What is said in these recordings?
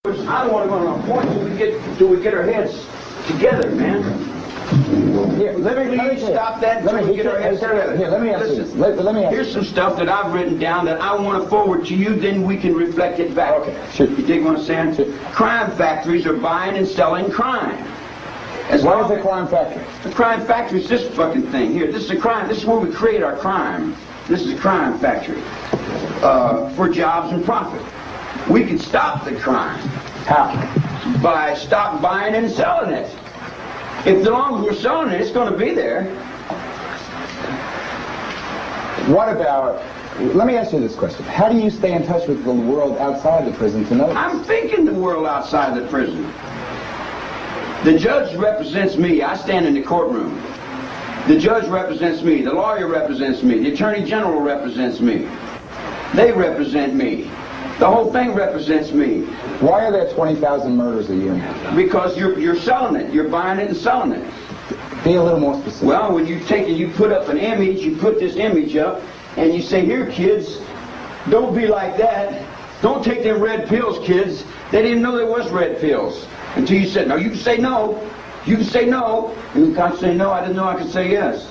I don't want to go on a point till we get our heads together, man. Here, let me stop that until we get our heads together. Here, let me ask you. Let me ask Here's some stuff that I've written down that I want to forward to you, then we can reflect it back. Okay, sure. You dig what I'm saying? Sure. Crime factories are buying and selling crime. What is a crime factory? A crime factory is this fucking thing here. This is a crime. This is where we create our crime. This is a crime factory for jobs and profit. We can stop the crime. How? By stop buying and selling it. If the longer we're selling it, it's going to be there. What about, let me ask you this question. How do you stay in touch with the world outside the prison to know this? I'm thinking the world outside the prison. The judge represents me. I stand in the courtroom. The judge represents me. The lawyer represents me. The attorney general represents me. They represent me. The whole thing represents me. Why are there 20,000 murders a year now? Because you're selling it. You're buying it and selling it. Be a little more specific. Well, when you take and you put up an image, you put this image up, and you say, here, kids, don't be like that. Don't take them red pills, kids. They didn't know there was red pills. Until you said, no, you can say no. You can say no. And you can't say no. I didn't know I could say yes.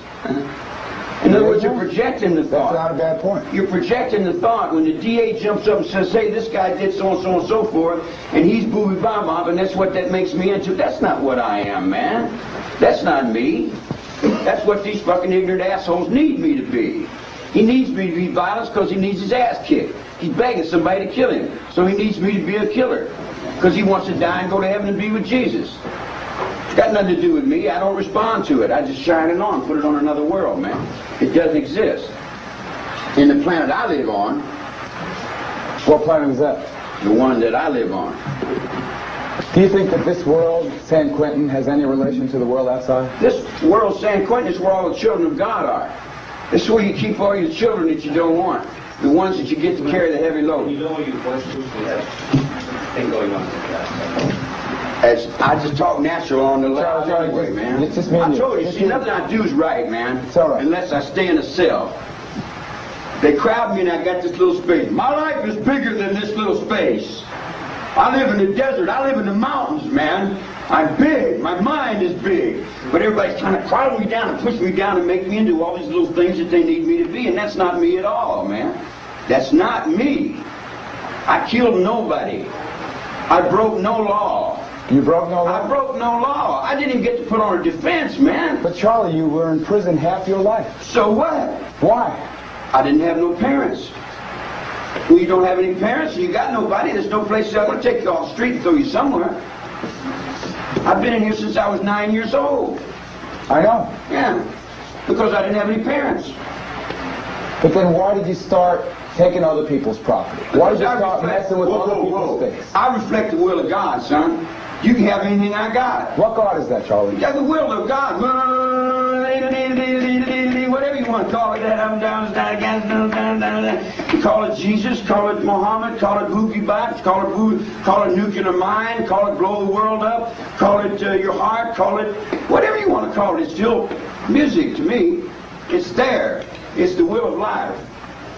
In other words, you're projecting the thought. That's not a bad point. You're projecting the thought. When the DA jumps up and says, hey, this guy did so-and-so and so forth, and he's booby-bob, and that's what that makes me into. That's not what I am, man. That's not me. That's what these fucking ignorant assholes need me to be. He needs me to be violent because he needs his ass kicked. He's begging somebody to kill him. So he needs me to be a killer. Because he wants to die and go to heaven and be with Jesus. It's got nothing to do with me. I don't respond to it. I just shine it on, put it on another world, man. It doesn't exist. In the planet I live on. What planet is that? The one that I live on. Do you think that this world, San Quentin, has any relation to the world outside? This world, San Quentin, is where all the children of God are. This is where you keep all your children that you don't want. The ones that you get to carry the heavy load. You know your questions? Thing going on. I just talk natural on the level anyway, man. It's just I told you, see, nothing I do is right, man. It's all right. Unless I stay in a cell. They crowd me and I got this little space. My life is bigger than this little space. I live in the desert. I live in the mountains, man. I'm big. My mind is big. But everybody's trying to crowd me down and push me down and make me into all these little things that they need me to be. And that's not me at all, man. That's not me. I killed nobody. I broke no law. You broke no law? I broke no law. I didn't even get to put on a defense, man. But Charlie, you were in prison half your life. So what? Why? I didn't have no parents. When you don't have any parents and you got nobody, there's no place I'm going to take you off the street and throw you somewhere. I've been in here since I was 9 years old. I know. Yeah. Because I didn't have any parents. But then why did you start taking other people's property? Why did you start messing with other people's things? I reflect the will of God, son. You can have anything I got. What God is that, Charlie? Yeah, the will of God. Whatever you want to call it, that up and down, down. You call it Jesus, call it Muhammad, call it Boogie Bots, call it nuclear mine, call it blow the world up, call it your heart, call it whatever you want to call it. It's still music to me. It's there. It's the will of life.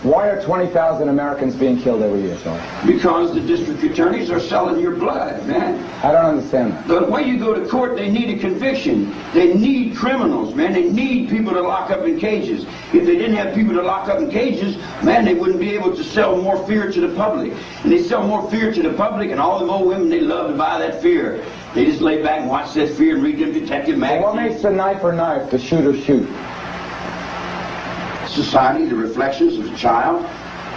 Why are 20,000 Americans being killed every year, Charlie? Because the district attorneys are selling your blood, man. I don't understand that. The way you go to court, they need a conviction. They need criminals, man. They need people to lock up in cages. If they didn't have people to lock up in cages, man, they wouldn't be able to sell more fear to the public. And they sell more fear to the public, and all them old women, they love to buy that fear. They just lay back and watch that fear and read them detective magazines. Well, what makes the knife, the shooter shoot? Society, the reflections of the child.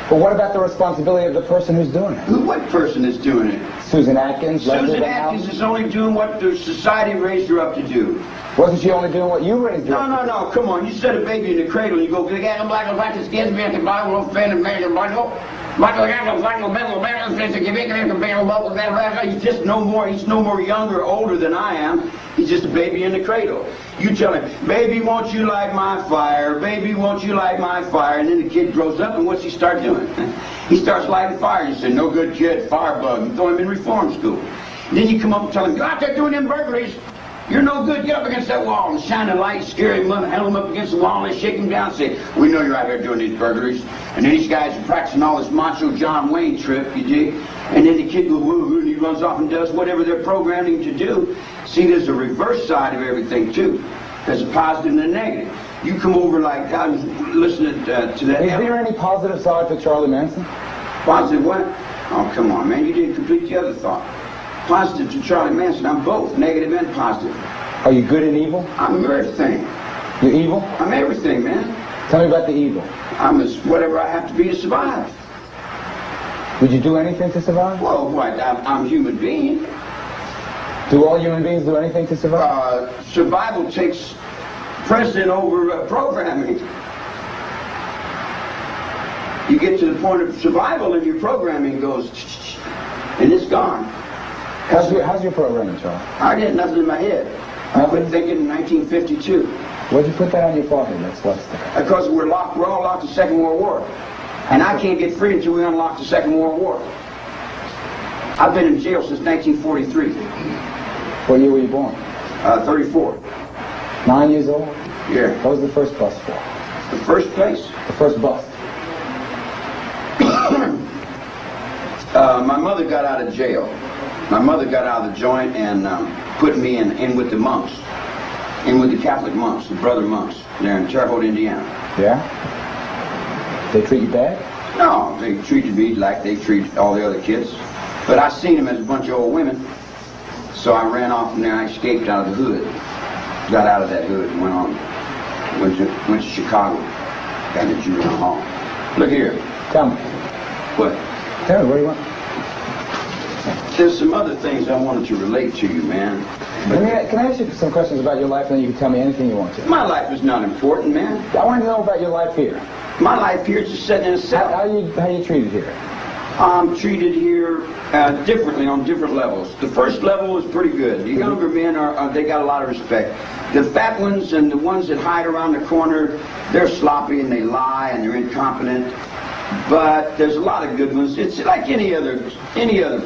But what about the responsibility of the person who's doing it? What person is doing it? Susan Atkins? Susan Atkins is only doing what the society raised her up to do. Wasn't she only doing what you raised her up to do? No, come on. You set a baby in the cradle and you go, he's just no more younger or older than I am. He's just a baby in the cradle. You tell him, baby, won't you light my fire? Baby, won't you light my fire? And then the kid grows up, and what's he start doing? He starts lighting fire. You say, no good kid, firebug. You throw him in reform school. And then you come up and tell him, go out there doing them burglaries. You're no good. Get up against that wall and shine a light, scare him up, held him up against the wall, and they shake him down and say, we know you're out here doing these burglaries. And then these guys are practicing all this macho John Wayne trip, you dig? And then the kid goes, woo, and he runs off and does whatever they're programming to do. See, there's a reverse side of everything, too. There's a positive and a negative. You come over like, I was listening to that. Is there any positive side to Charlie Manson? Positive what? Oh, come on, man. You didn't complete the other thought. Positive to Charlie Manson. I'm both, negative and positive. Are you good and evil? I'm everything. You're evil? I'm everything, man. Tell me about the evil. I'm as whatever I have to be to survive. Would you do anything to survive? Well, what? I'm a human being. Do all human beings do anything to survive? Survival takes precedent over programming. You get to the point of survival and your programming goes, and it's gone. How's your programming, Charlie? I did nothing in my head. I quit thinking in 1952. Why'd you put that on your forehead? That's what's there. Because we're all locked in the Second World War. And I can't get free until we unlock the Second World War. I've been in jail since 1943. What year were you born? 34. 9 years old? Yeah. What was the first bus for? The first place? The first bus. My mother got out of jail. My mother got out of the joint and put me in with the monks. In with the Catholic monks, the brother monks. There in Terre Haute, Indiana. Yeah? They treat you bad? No, they treated me like they treat all the other kids. But I seen them as a bunch of old women. So I ran off from there. I escaped out of the hood. Got out of that hood and went to Chicago. Got to juvenile hall. Look here. Tell me. What? Tell me, what do you want? There's some other things I wanted to relate to you, man. Can I ask you some questions about your life, and then you can tell me anything you want to? My life is not important, man. I want to know about your life here. My life here is just sitting in a cell. How you treated here? I'm treated here differently on different levels. The first level is pretty good. The younger men they got a lot of respect. The fat ones and the ones that hide around the corner, they're sloppy and they lie and they're incompetent. But there's a lot of good ones. It's like any other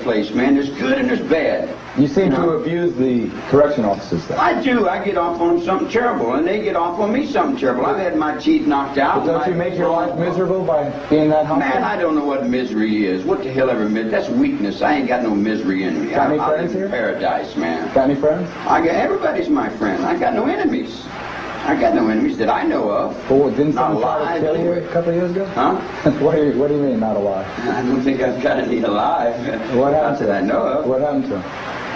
place, man. There's good and there's bad. You seem to abuse the correction officers, though. I do. I get off on them something terrible, and they get off on me something terrible. I've had my teeth knocked out. But don't you make your life miserable by being that humble? Man, I don't know what misery is. What the hell ever misery? That's weakness. I ain't got no misery in me. Got any friends here? Paradise, man. Got any friends? Everybody's my friend. I got no enemies. I got no enemies that I know of. Well, didn't Not someone try alive, to kill you anyway. a couple of years ago? Huh? What do you mean, not alive? I don't think I've got any alive. What happened Not to that I them? know of. What happened to them?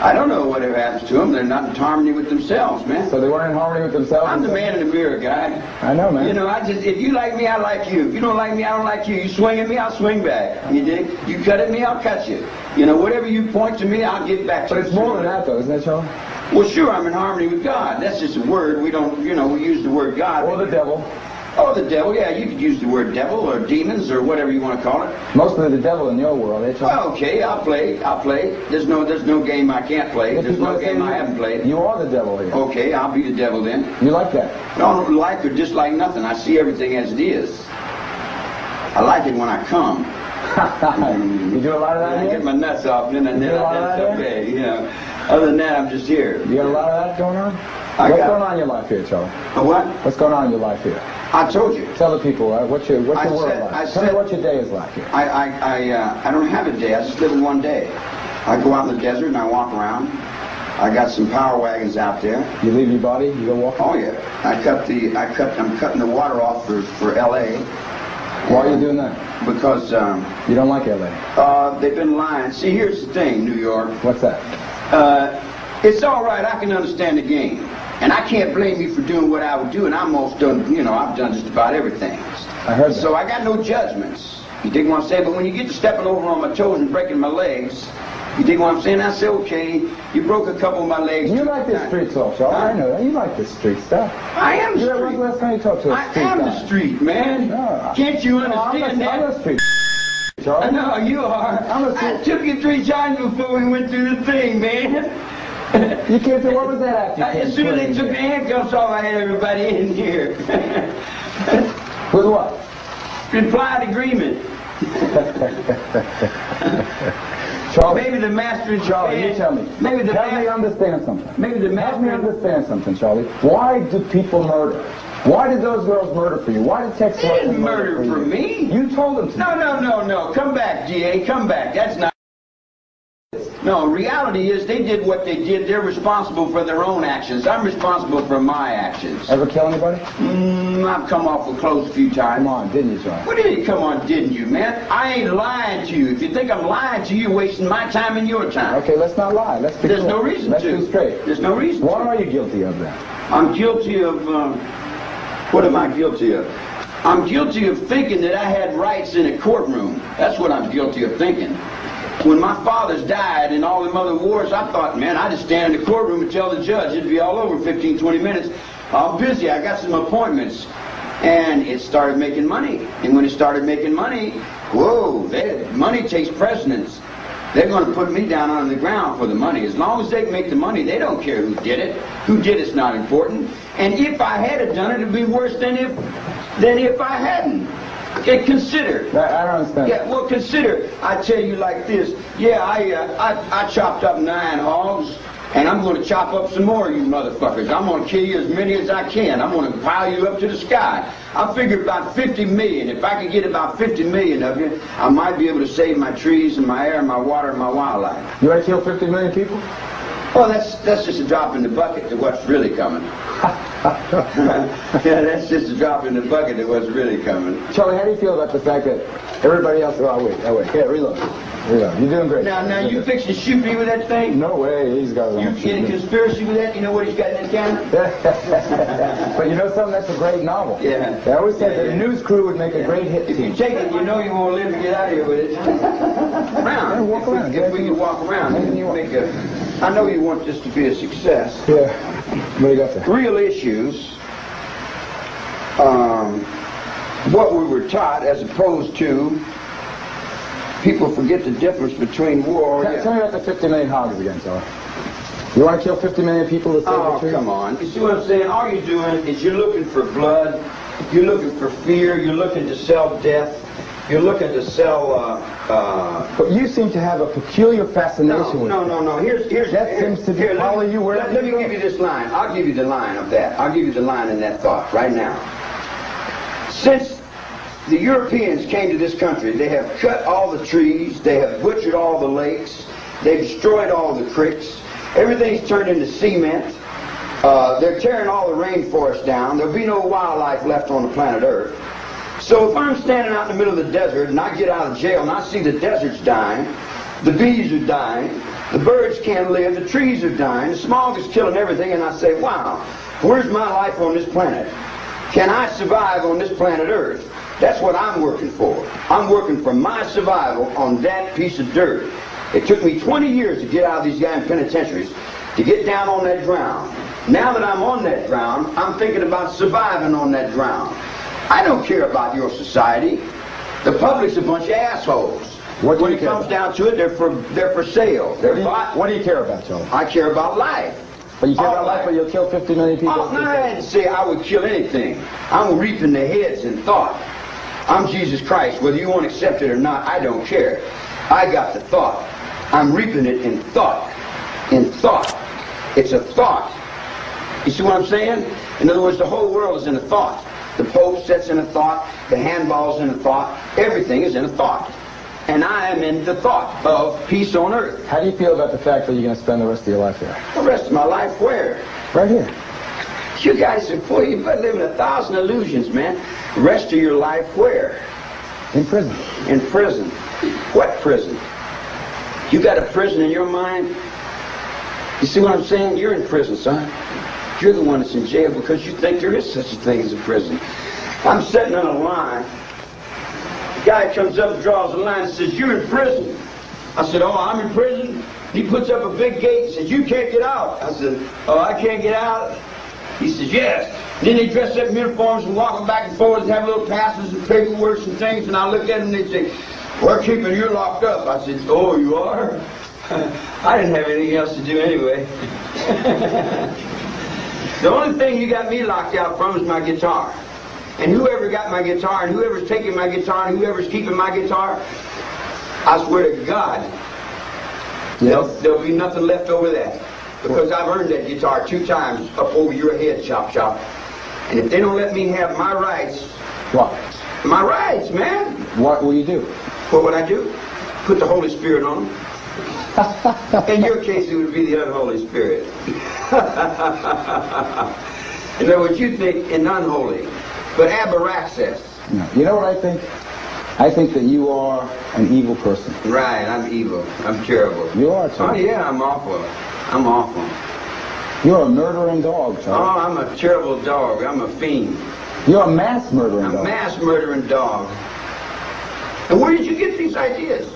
I don't know whatever happens to them. They're not in harmony with themselves, man. So they weren't in harmony with themselves? I'm the man in the mirror, guy. I know, man. You know, if you like me, I like you. If you don't like me, I don't like you. You swing at me, I'll swing back. You dig? You cut at me, I'll cut you. You know, whatever you point to me, I'll give back to you. But it's more than that, though, isn't it, Charlie? Well, sure, I'm in harmony with God. That's just a word. We don't, we use the word God. Or the devil. Oh, the devil, yeah, you could use the word devil or demons or whatever you want to call it. Mostly the devil in your world, eh, Charlie? Well, okay, I'll play. There's no game I can't play. There's no game I haven't played. You are the devil here. Okay, I'll be the devil then. You like that? I don't like or dislike nothing. I see everything as it is. I like it when I come. You do a lot of that I here? get my nuts off, and then that's okay. You know. Other than that, I'm just here. You got a lot of that going on? What's going on in your life here, Charlie? What? What's going on in your life here? I told you. Tell the people, what's your world like? Tell me what your day is like here. I don't have a day. I just live in one day. I go out in the desert and I walk around. I got some power wagons out there. You leave your body, you go walking? Oh yeah. I'm cutting the water off for L.A. Why are you doing that? Because you don't like L.A. They've been lying. See, here's the thing, New York. What's that? It's all right. I can understand the game. And I can't blame you for doing what I would do, and I'm almost done, I've done just about everything. I heard that. So I got no judgments. You dig what I'm saying? But when you get to stepping over on my toes and breaking my legs, you dig what I'm saying? I say, okay, you broke a couple of my legs. You like this street talk, Charlie. I know that. You like this street stuff. I am the When's street. the last time you talked to a street I am guy? the street, man. No, Can't you understand that? I'm the street, Charlie. I know, you are. I took you 3 times before we went through the thing, man. You came through, what was that act? As soon as they took the handcuffs off, I had everybody in here. With what? Implied agreement. Charlie, Maybe the master and Charlie, you tell me. Maybe the Help me understand something. Maybe the Help me master. understand something, Charlie. Why do people murder? Why did those girls murder for you? Why did Tex They didn't murder murder for you? me. You told them to. No. Come back, DA. Come back. That's not. No, reality is they did what they did. They're responsible for their own actions. I'm responsible for my actions. Ever kill anybody? I've come off with clothes a few times. Come on, didn't you, John? What did you come on, didn't you, man? I ain't lying to you. If you think I'm lying to you, you're wasting my time and your time. Okay, let's not lie. Let's be There's no reason Let's to. be straight. There's no reason What to. are you guilty of then? I'm guilty of, what am I guilty of? I'm guilty of thinking that I had rights in a courtroom. That's what I'm guilty of thinking. When my fathers died in all them other wars, I thought, man, I just stand in the courtroom and tell the judge it'd be all over 15, 20 minutes. I'm busy. I got some appointments. And it started making money. And when it started making money, whoa, money takes precedence. They're going to put me down on the ground for the money. As long as they make the money, they don't care who did it. Who did it's not important. And if I had done it, it'd be worse than if I hadn't. Okay, consider. I don't understand. Yeah, well, consider. I tell you like this. Yeah, I chopped up 9 hogs, and I'm going to chop up some more of you motherfuckers. I'm going to kill you as many as I can. I'm going to pile you up to the sky. I figure about 50 million. If I could get about 50 million of you, I might be able to save my trees and my air and my water and my wildlife. You want to kill 50 million people? Well, that's just a drop in the bucket to what's really coming. Yeah, that's just a drop in the bucket to what's really coming. Charlie, how do you feel about the fact that everybody else... Oh, wait. Yeah, reload. You're doing great. Now, you fixing to shoot me with that thing? No way, he's got You in a conspiracy with that? You know what he's got in his camera? But you know something? That's a great novel. Yeah. They always said that a news crew would make a great hit If team. you take it, you know you won't live to get out of here with it. Around. Yeah, walk around. If we can walk around, I know you want this to be a success. Yeah. What do you got there? Real issues, what we were taught, as opposed to people forget the difference between war. Tell me about the 50 million hogs again, Charlie. You want to kill 50 million people to save the trees? Come on. You see what I'm saying? All you're doing is you're looking for blood, you're looking for fear, you're looking to sell death, you're looking to sell... But you seem to have a peculiar fascination with it. No. Here's That seems to be follow you wherever Let me you go. give you this line. I'll give you the line of that. I'll give you the line in that thought right now. Since the Europeans came to this country, they have cut all the trees, they have butchered all the lakes, they've destroyed all the creeks, everything's turned into cement, they're tearing all the rainforest down, there'll be no wildlife left on the planet Earth. So if I'm standing out in the middle of the desert and I get out of jail and I see the desert's dying, the bees are dying, the birds can't live, the trees are dying, the smog is killing everything, and I say, wow, where's my life on this planet? Can I survive on this planet Earth? That's what I'm working for. I'm working for my survival on that piece of dirt. It took me 20 years to get out of these damn penitentiaries, to get down on that ground. Now that I'm on that ground, I'm thinking about surviving on that ground. I don't care about your society. The public's a bunch of assholes. When it comes down to it, they're for sale. What do you care about, Charlie? I care about life. But you care about life, but you'll kill 50 million people? Oh, no, I didn't say I would kill anything. I'm reaping the heads in thought. I'm Jesus Christ. Whether you want to accept it or not, I don't care. I got the thought. I'm reaping it in thought. In thought. It's a thought. You see what I'm saying? In other words, the whole world is in a thought. The Pope sits in a thought. The handball's in a thought. Everything is in a thought. And I am in the thought of peace on earth. How do you feel about the fact that you're going to spend the rest of your life here? The rest of my life where? Right here. You guys are poor. You've been living 1,000 illusions, man. Rest of your life where? In prison. In prison. What prison? You got a prison in your mind? You see what I'm saying? You're in prison, son. You're the one that's in jail because you think there is such a thing as a prison. I'm sitting on a line. The guy comes up and draws a line and says, you're in prison. I said, oh, I'm in prison? He puts up a big gate and says, you can't get out. I said, oh, I can't get out? He says, yes. Then they dress up in uniforms and walk back and forth and have little passes and paperwork and things, and I look at them and they say, we're keeping you locked up. I said, oh, you are? I didn't have anything else to do anyway. The only thing you got me locked out from is my guitar. And whoever got my guitar, and whoever's taking my guitar, and whoever's keeping my guitar, I swear to God, Yes. there'll be nothing left over that. Because I've earned that guitar 2 times up over your head, chop. And if they don't let me have my rights... What? My rights, man! What will you do? What would I do? Put the Holy Spirit on them. In your case, it would be the unholy spirit. In other words, you think an unholy, but abraxas. No. You know what I think? I think that you are an evil person. Right, I'm evil. I'm terrible. You are, Charlie. Oh, yeah, I'm awful. I'm awful. You're a murdering dog, Oh, Charlie. I'm a terrible dog. I'm a fiend. You're a mass murdering I'm a dog. mass murdering dog. And where did you get these ideas?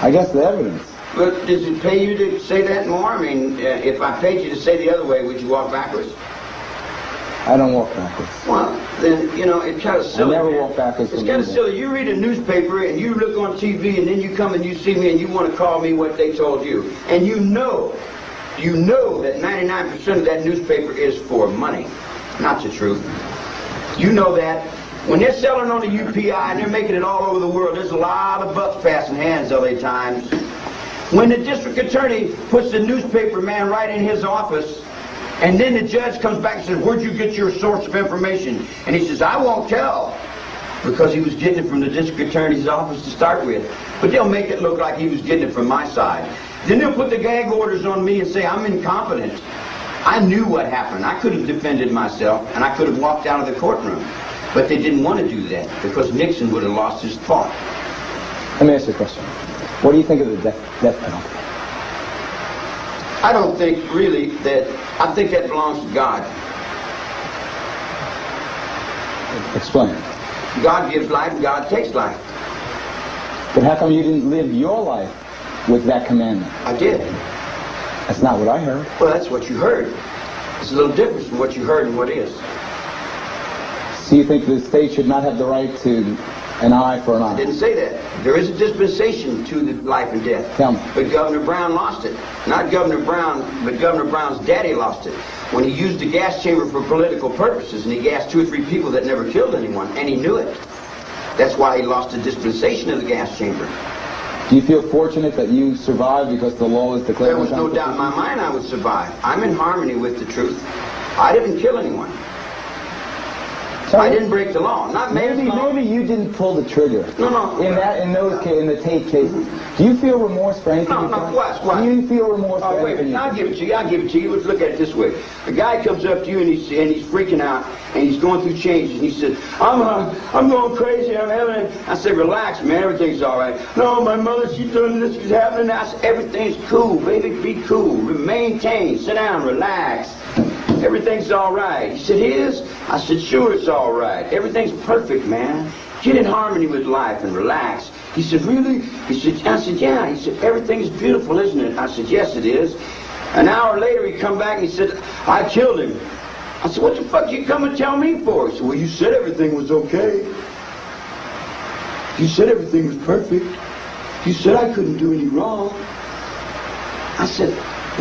I guess the evidence. But does it pay you to say that more? I mean, if I paid you to say the other way, would you walk backwards? I don't walk backwards. Well, then, you know, it's kind of silly. I never man. walk backwards It's from kind of evil. silly. You read a newspaper and you look on TV and then you come and you see me and you want to call me what they told you. And you know that 99% of that newspaper is for money, not the truth. You know that. When they're selling on the UPI and they're making it all over the world, there's a lot of bucks passing hands LA Times. When the district attorney puts the newspaper man right in his office, and then the judge comes back and says, where'd you get your source of information? And he says, I won't tell, because he was getting it from the district attorney's office to start with. But they'll make it look like he was getting it from my side. Then they'll put the gag orders on me and say I'm incompetent. I knew what happened. I could have defended myself, and I could have walked out of the courtroom. But they didn't want to do that, because Nixon would have lost his thought. Let me ask you a question. What do you think of the death penalty? I don't think really that, I think that belongs to God. Explain. God gives life and God takes life. But how come you didn't live your life with that commandment? I did. That's not what I heard. Well, that's what you heard. It's a little different from what you heard and what is. So you think the state should not have the right to an eye for an I eye? didn't say that. There is a dispensation to the life and death. Tell me. But Governor Brown lost it. Not Governor Brown, but Governor Brown's daddy lost it. When he used the gas chamber for political purposes, and he gassed 2 or 3 people that never killed anyone, and he knew it. That's why he lost the dispensation of the gas chamber. Do you feel fortunate that you survived because the law is declared? There was no doubt in my mind I would survive. I'm in harmony with the truth. I didn't kill anyone. I didn't break the law. Not Maybe you didn't pull the trigger. No. In the Tate cases, do you feel remorse for anything you've done? What? Do you feel remorse for Oh, wait a anything minute. you've I'll give it to you. Let's look at it this way. A guy comes up to you and he's freaking out and he's going through changes and he says, I'm going crazy. I'm having it. I said, relax, man. Everything's all right. No, my mother, she's doing this. She's happening. I said, everything's cool, baby. Be cool. Maintain. Sit down. Relax. Everything's all right. He said, is? I said, sure, it's all right. Everything's perfect, man. Get in harmony with life and relax. He said, really? He said, I said, yeah. He said, everything's beautiful, isn't it? I said, yes, it is. An hour later, he come back and he said, I killed him. I said, what the fuck you come and tell me for? He said, well, you said everything was okay. You said everything was perfect. You said I couldn't do any wrong. I said,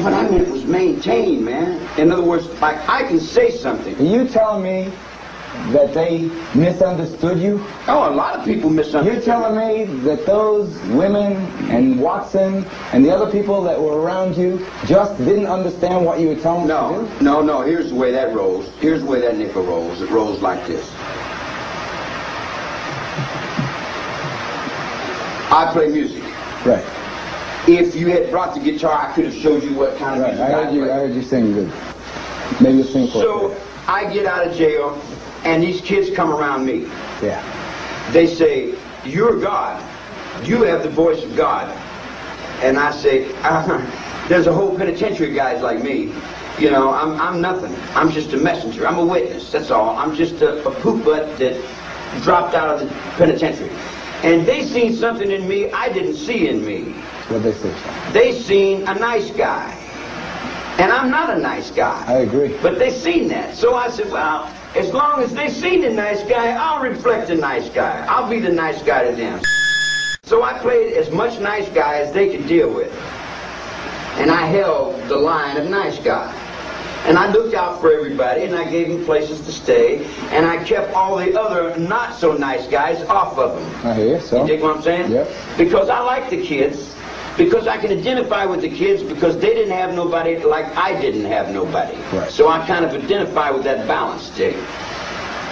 what I meant was maintain, man. In other words, like, I can say something. Are you telling me that they misunderstood you? Oh, a lot of people misunderstood. You're telling me that those women and Watson and the other people that were around you just didn't understand what you were telling them to do? No. Here's the way that rolls. Here's the way that nickel rolls. It rolls like this. I play music. Right. If you had brought the guitar, I could have showed you what kind of music I play. I heard you sing good. Maybe you'll sing for So I get out of jail, and these kids come around me. Yeah. They say, you're God. You have the voice of God. And I say, there's a whole penitentiary of guys like me. You know, I'm nothing. I'm just a messenger. I'm a witness. That's all. I'm just a poop butt that dropped out of the penitentiary. And they seen something in me I didn't see in me. What'd they say? They seen a nice guy. And I'm not a nice guy. I agree. But they seen that. So I said, well, as long as they seen the nice guy, I'll reflect the nice guy. I'll be the nice guy to them. So I played as much nice guy as they could deal with. And I held the line of nice guy. And I looked out for everybody, and I gave them places to stay, and I kept all the other not-so-nice guys off of them. I hear you, so. You dig what I'm saying? Yep. Because I like the kids, because I can identify with the kids, because they didn't have nobody like I didn't have nobody. Right. So I kind of identify with that balance, Jake.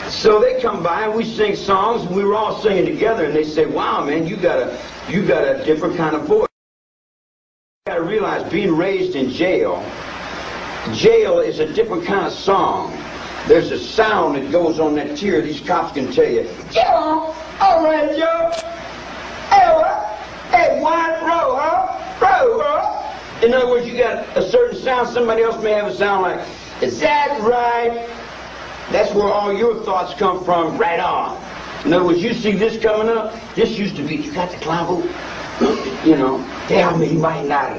So they come by, and we sing songs, and we were all singing together, and they say, wow, man, you got a different kind of voice. gotta realize, being raised in jail, jail is a different kind of song. There's a sound that goes on that tier. These cops can tell you, Joe, all right, Joe. Hey, what? Hey, wine, roll, huh? Roll, huh? In other words, you got a certain sound. Somebody else may have a sound like, is that right? That's where all your thoughts come from, right on. In other words, you see this coming up, this used to be, you got the clavo? You know, tell me, he might not.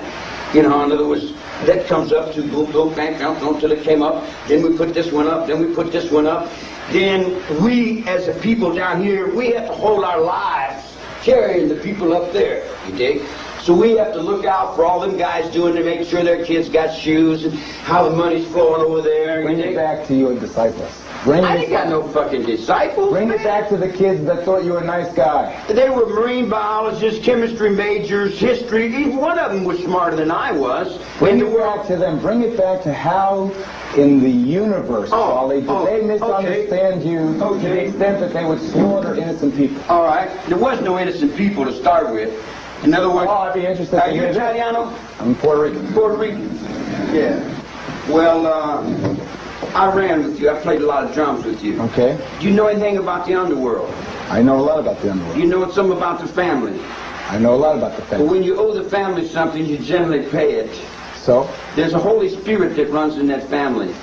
You know, in other words, that comes up to boom, boom, bang, bang, boom, till it came up. Then we put this one up, then we put this one up. Then we, as a people down here, we have to hold our lives carrying the people up there, you dig? So we have to look out for all them guys doing to make sure their kids got shoes and how the money's flowing over there. Bring it back to your disciples. I ain't got no fucking disciples. Bring it back to the kids that thought you were a nice guy. They were marine biologists, chemistry majors, history. Each one of them was smarter than I was. Bring it back to them. Bring it back to how in the universe, Charlie, did they misunderstand you to the extent that they would slaughter innocent people? All right. There was no innocent people to start with. In other words... I'd be interested Are you Italiano? I'm Puerto Rican. Puerto Rican? Yeah. Well, I ran with you. I played a lot of drums with you. Okay. Do you know anything about the underworld? I know a lot about the underworld. You know something about the family? I know a lot about the family. But when you owe the family something, you generally pay it. So? There's a Holy Spirit that runs in that family.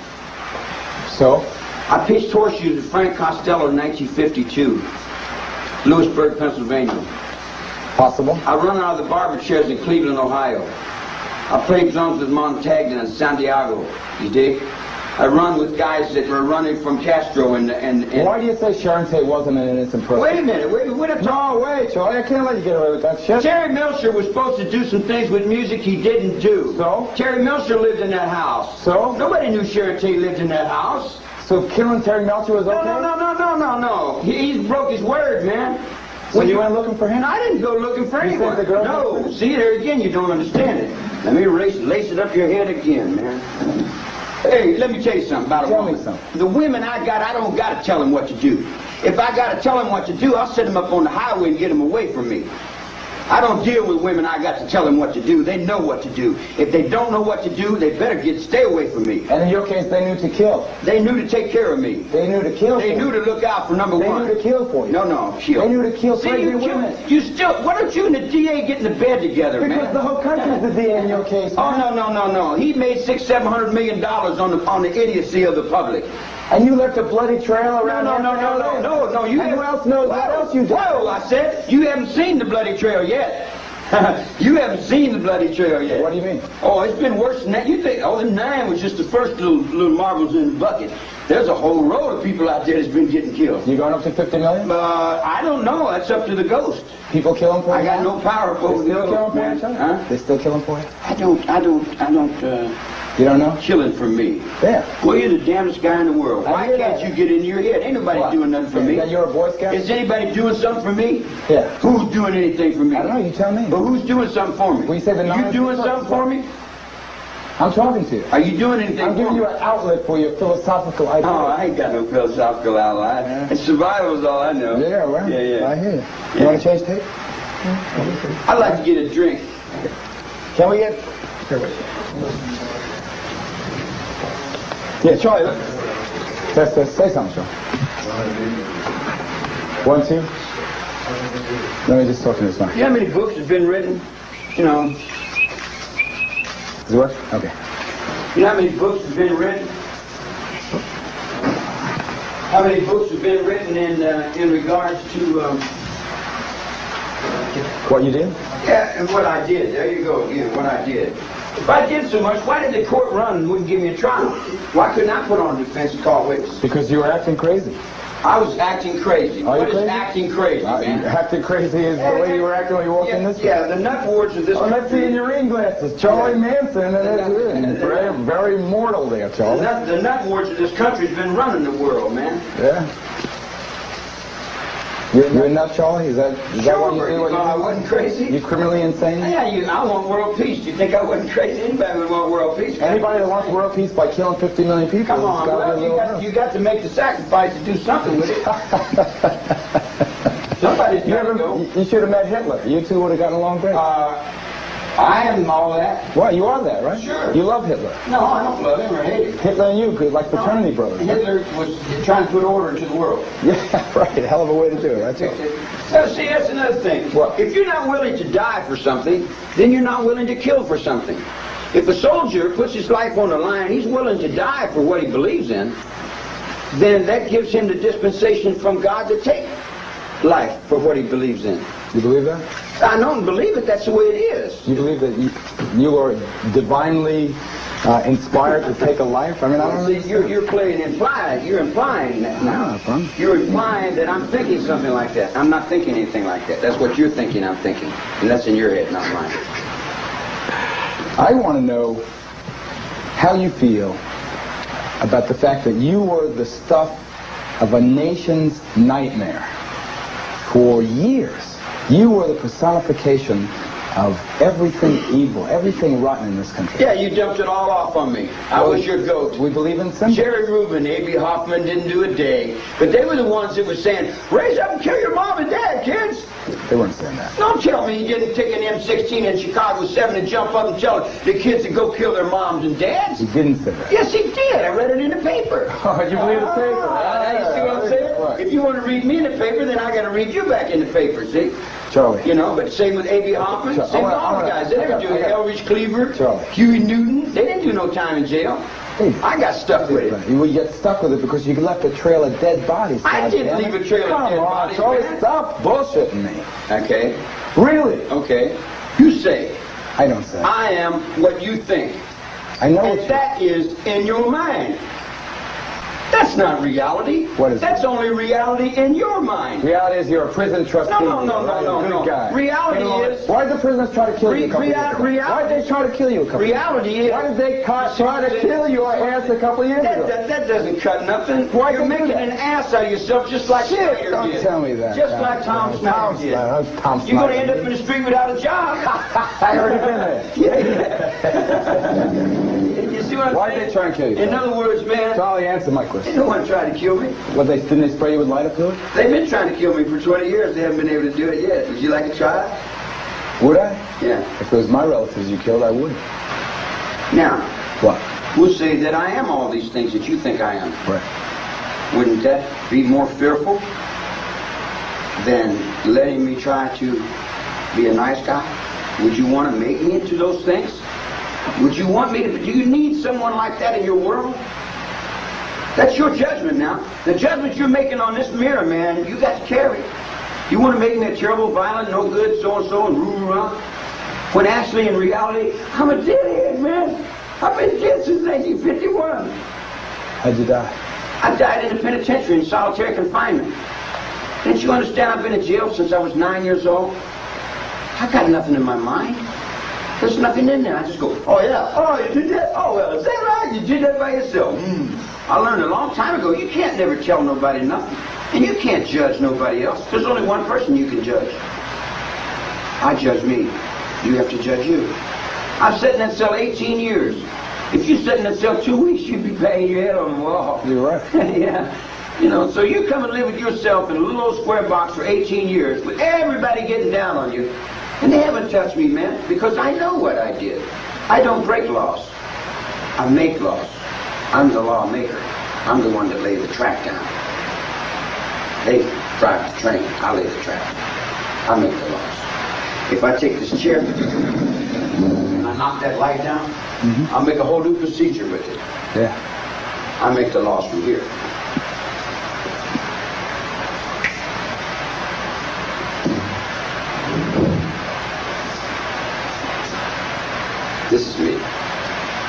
So? I pitched horseshoes with Frank Costello in 1952. Lewisburg, Pennsylvania. Possible. I run out of the barber chairs in Cleveland, Ohio. I played drums with Montagna and Santiago. You dig? I run with guys that were running from Castro and Why do you say Sharon Tate wasn't an innocent person? Wait a minute. Wait, No, wait, Charlie. I can't let you get away with that shit. Terry Milcher was supposed to do some things with music he didn't do. So? Terry Milcher lived in that house. So? Nobody knew Sharon Tate lived in that house. So killing Terry Melcher was okay? No. He broke his word, man. So you went looking for him? I didn't go looking for anyone. The girl No. See, there again, you don't understand it. Let me lace it up your head again, man. Hey, let me tell you something about a woman. Tell me something. The women I got, I don't got to tell them what to do. If I got to tell them what to do, I'll set them up on the highway and get them away from me. I don't deal with women I got to tell them what to do. They know what to do. If they don't know what to do, they better stay away from me. And in your case, they knew to kill. They knew to take care of me. They knew to kill. They knew to look out for number one. They knew to kill for you. No, kill. They knew to kill See, crazy women. You still, why don't you and the DA get in the bed together, man? Because the whole country's the DA in your case. Oh, no. He made $600-700 million on the idiocy of the public. And you left a bloody trail around. No. Who else knows what else you did? Whoa, I said, you haven't seen the bloody trail yet. You haven't seen the bloody trail yet. What do you mean? Oh, it's been worse than that. You think, the 9 was just the first little marbles in the bucket. There's a whole row of people out there that's been getting killed. You going up to 50 million? I don't know. That's up to the ghost. People kill them for you? I got no power over the ghost, man. Huh? They still kill them for you? I don't. You don't know? Killing for me. Yeah. Well, you're the damnest guy in the world. Why can't you get in your head? Ain't nobody doing nothing for me. That you're a Boy Scout? Is anybody doing something for me? Yeah. Who's doing anything for me? I don't know. You tell me. But who's doing something for me? Well, you say the You doing something for me? I'm talking to you. Are you doing anything I'm giving you an outlet for your philosophical ideas. Oh, I ain't got no philosophical outlet. Yeah. Survival is all I know. Yeah, well, Yeah. I hear you. You want to change tape? I'd like to get a drink. Can we get... Here, wait. Yeah, Charlie, look. Test. Say something, Charlie. 1, 2. Let me just talk to this one. You know how many books have been written? You know. Does it work? Okay. You know how many books have been written? How many books have been written in regards to what you did? Yeah, and what I did. There you go again. What I did. If I did so much, why did the court run and wouldn't give me a trial? Why couldn't I put on a defense and call witnesses? Because you were acting crazy. I was acting crazy. Are you What is crazy? acting crazy, man? Acting crazy is the way you were acting when you walked in this place. Yeah, the nut wards of this Oh, let's see in your reading glasses. Charlie Manson, and that's it. Very, very mortal there, Charlie. The nut wards of this country's been running the world, man. Yeah. You're a nut, Charlie? Is that what you did? I wasn't crazy. You criminally insane? Yeah, I want world peace. Do you think I wasn't crazy? Anybody would want world peace. Anybody that wants world peace by killing 50 million people, come on, well, you got to make the sacrifice to do something with it. Somebody's got to go. You should have met Hitler. You two would have gotten along great. I am all that. Well, you are that, right? Sure. You love Hitler. No, I don't love him or hate him. Hitler and you could like fraternity brothers. Hitler was trying to put order into the world. Yeah, right. Hell of a way to do it. That's it. Now, see, that's another thing. What? If you're not willing to die for something, then you're not willing to kill for something. If a soldier puts his life on the line, he's willing to die for what he believes in, then that gives him the dispensation from God to take life for what he believes in. You believe that? I don't believe it. That's the way it is. You believe that you are divinely inspired to take a life? I mean, I don't See, you're implying. You're implying that now. No, You're implying that I'm thinking something like that. I'm not thinking anything like that. That's what you're thinking I'm thinking. And that's in your head, not mine. I want to know how you feel about the fact that you were the stuff of a nation's nightmare for years. You were the personification of everything evil, everything rotten in this country. Yeah, you dumped it all off on me. I was your goat. We believe in symbol. Jerry Rubin, A.B. Hoffman didn't do a day. But they were the ones that were saying, raise up and kill your mom and dad, kids. They weren't saying that. Don't tell me you didn't take an M16 in Chicago 7 and jump up and tell the kids to go kill their moms and dads. He didn't say that. Yes, he did. I read it in the paper. Oh, you believe the paper? You see what I'm saying? Right. If you want to read me in the paper, then I got to read you back in the paper, see? Charlie. You know, but same with A.B. Hoffman, Charlie, same with all the guys. They didn't do it. Elridge Cleaver, Charlie. Huey Newton, they didn't do no time in jail. Hey, I got stuck with it. You would get stuck with it because you left a trail of dead bodies. I didn't leave a trail of dead bodies, Charlie, man. stop bullshitting me. Okay, Really? okay. You say, I don't say. I am what you think. I know what And that is in your mind. That's not reality. What is That's only reality in your mind. Reality is you're a prison trustee. No. Good guy. Reality is... Why did the prisoners try to kill you a couple years ago? Why did they try to kill you a couple years ago? Reality is... Why did they try to kill your ass a couple years ago? That doesn't cut nothing. Why you're making an ass out of yourself just like Snyder Don't did. tell me that. Just like Tom Snyder did. You're going to end up in the street without a job. I already been there. Yeah. You see what I'm Why saying? did they try and kill you? In other words, man, Charlie, answer my they question. don't want to try to kill me. Didn't they spray you with lighter fluid? They've been trying to kill me for 20 years. They haven't been able to do it yet. Would you like to try? Would I? Yeah. If it was my relatives you killed, I would. Now, What? we'll say that I am all these things that you think I am. Right. Wouldn't that be more fearful than letting me try to be a nice guy? Would you want to make me into those things? Would you want me to... Do you need someone like that in your world? That's your judgment now. The judgment you're making on this mirror, man, you got to carry. You want to make me a terrible, violent, no good, so-and-so, and roo-roo-rah? When actually, in reality, I'm a deadhead, man. I've been dead since 1951. How'd you die? I died in the penitentiary in solitary confinement. Didn't you understand I've been in jail since I was 9 years old? I got nothing in my mind. There's nothing in there. I just go, oh yeah, oh you did that? Oh well, is that right? You did that by yourself. I learned a long time ago, you can't never tell nobody nothing. And you can't judge nobody else. There's only one person you can judge. I judge me. You have to judge you. I've sat in that cell 18 years. If you sat in that cell 2 weeks, you'd be banging your head on the wall. You're right. Yeah. You know, so you come and live with yourself in a little old square box for 18 years with everybody getting down on you. And they haven't touched me, man, because I know what I did. I don't break laws. I make laws. I'm the lawmaker. I'm the one that laid the track down. They drive the train. I lay the track. I make the laws. If I take this chair and I knock that light down, I'll make a whole new procedure with it. Yeah. I make the laws from here. This is me.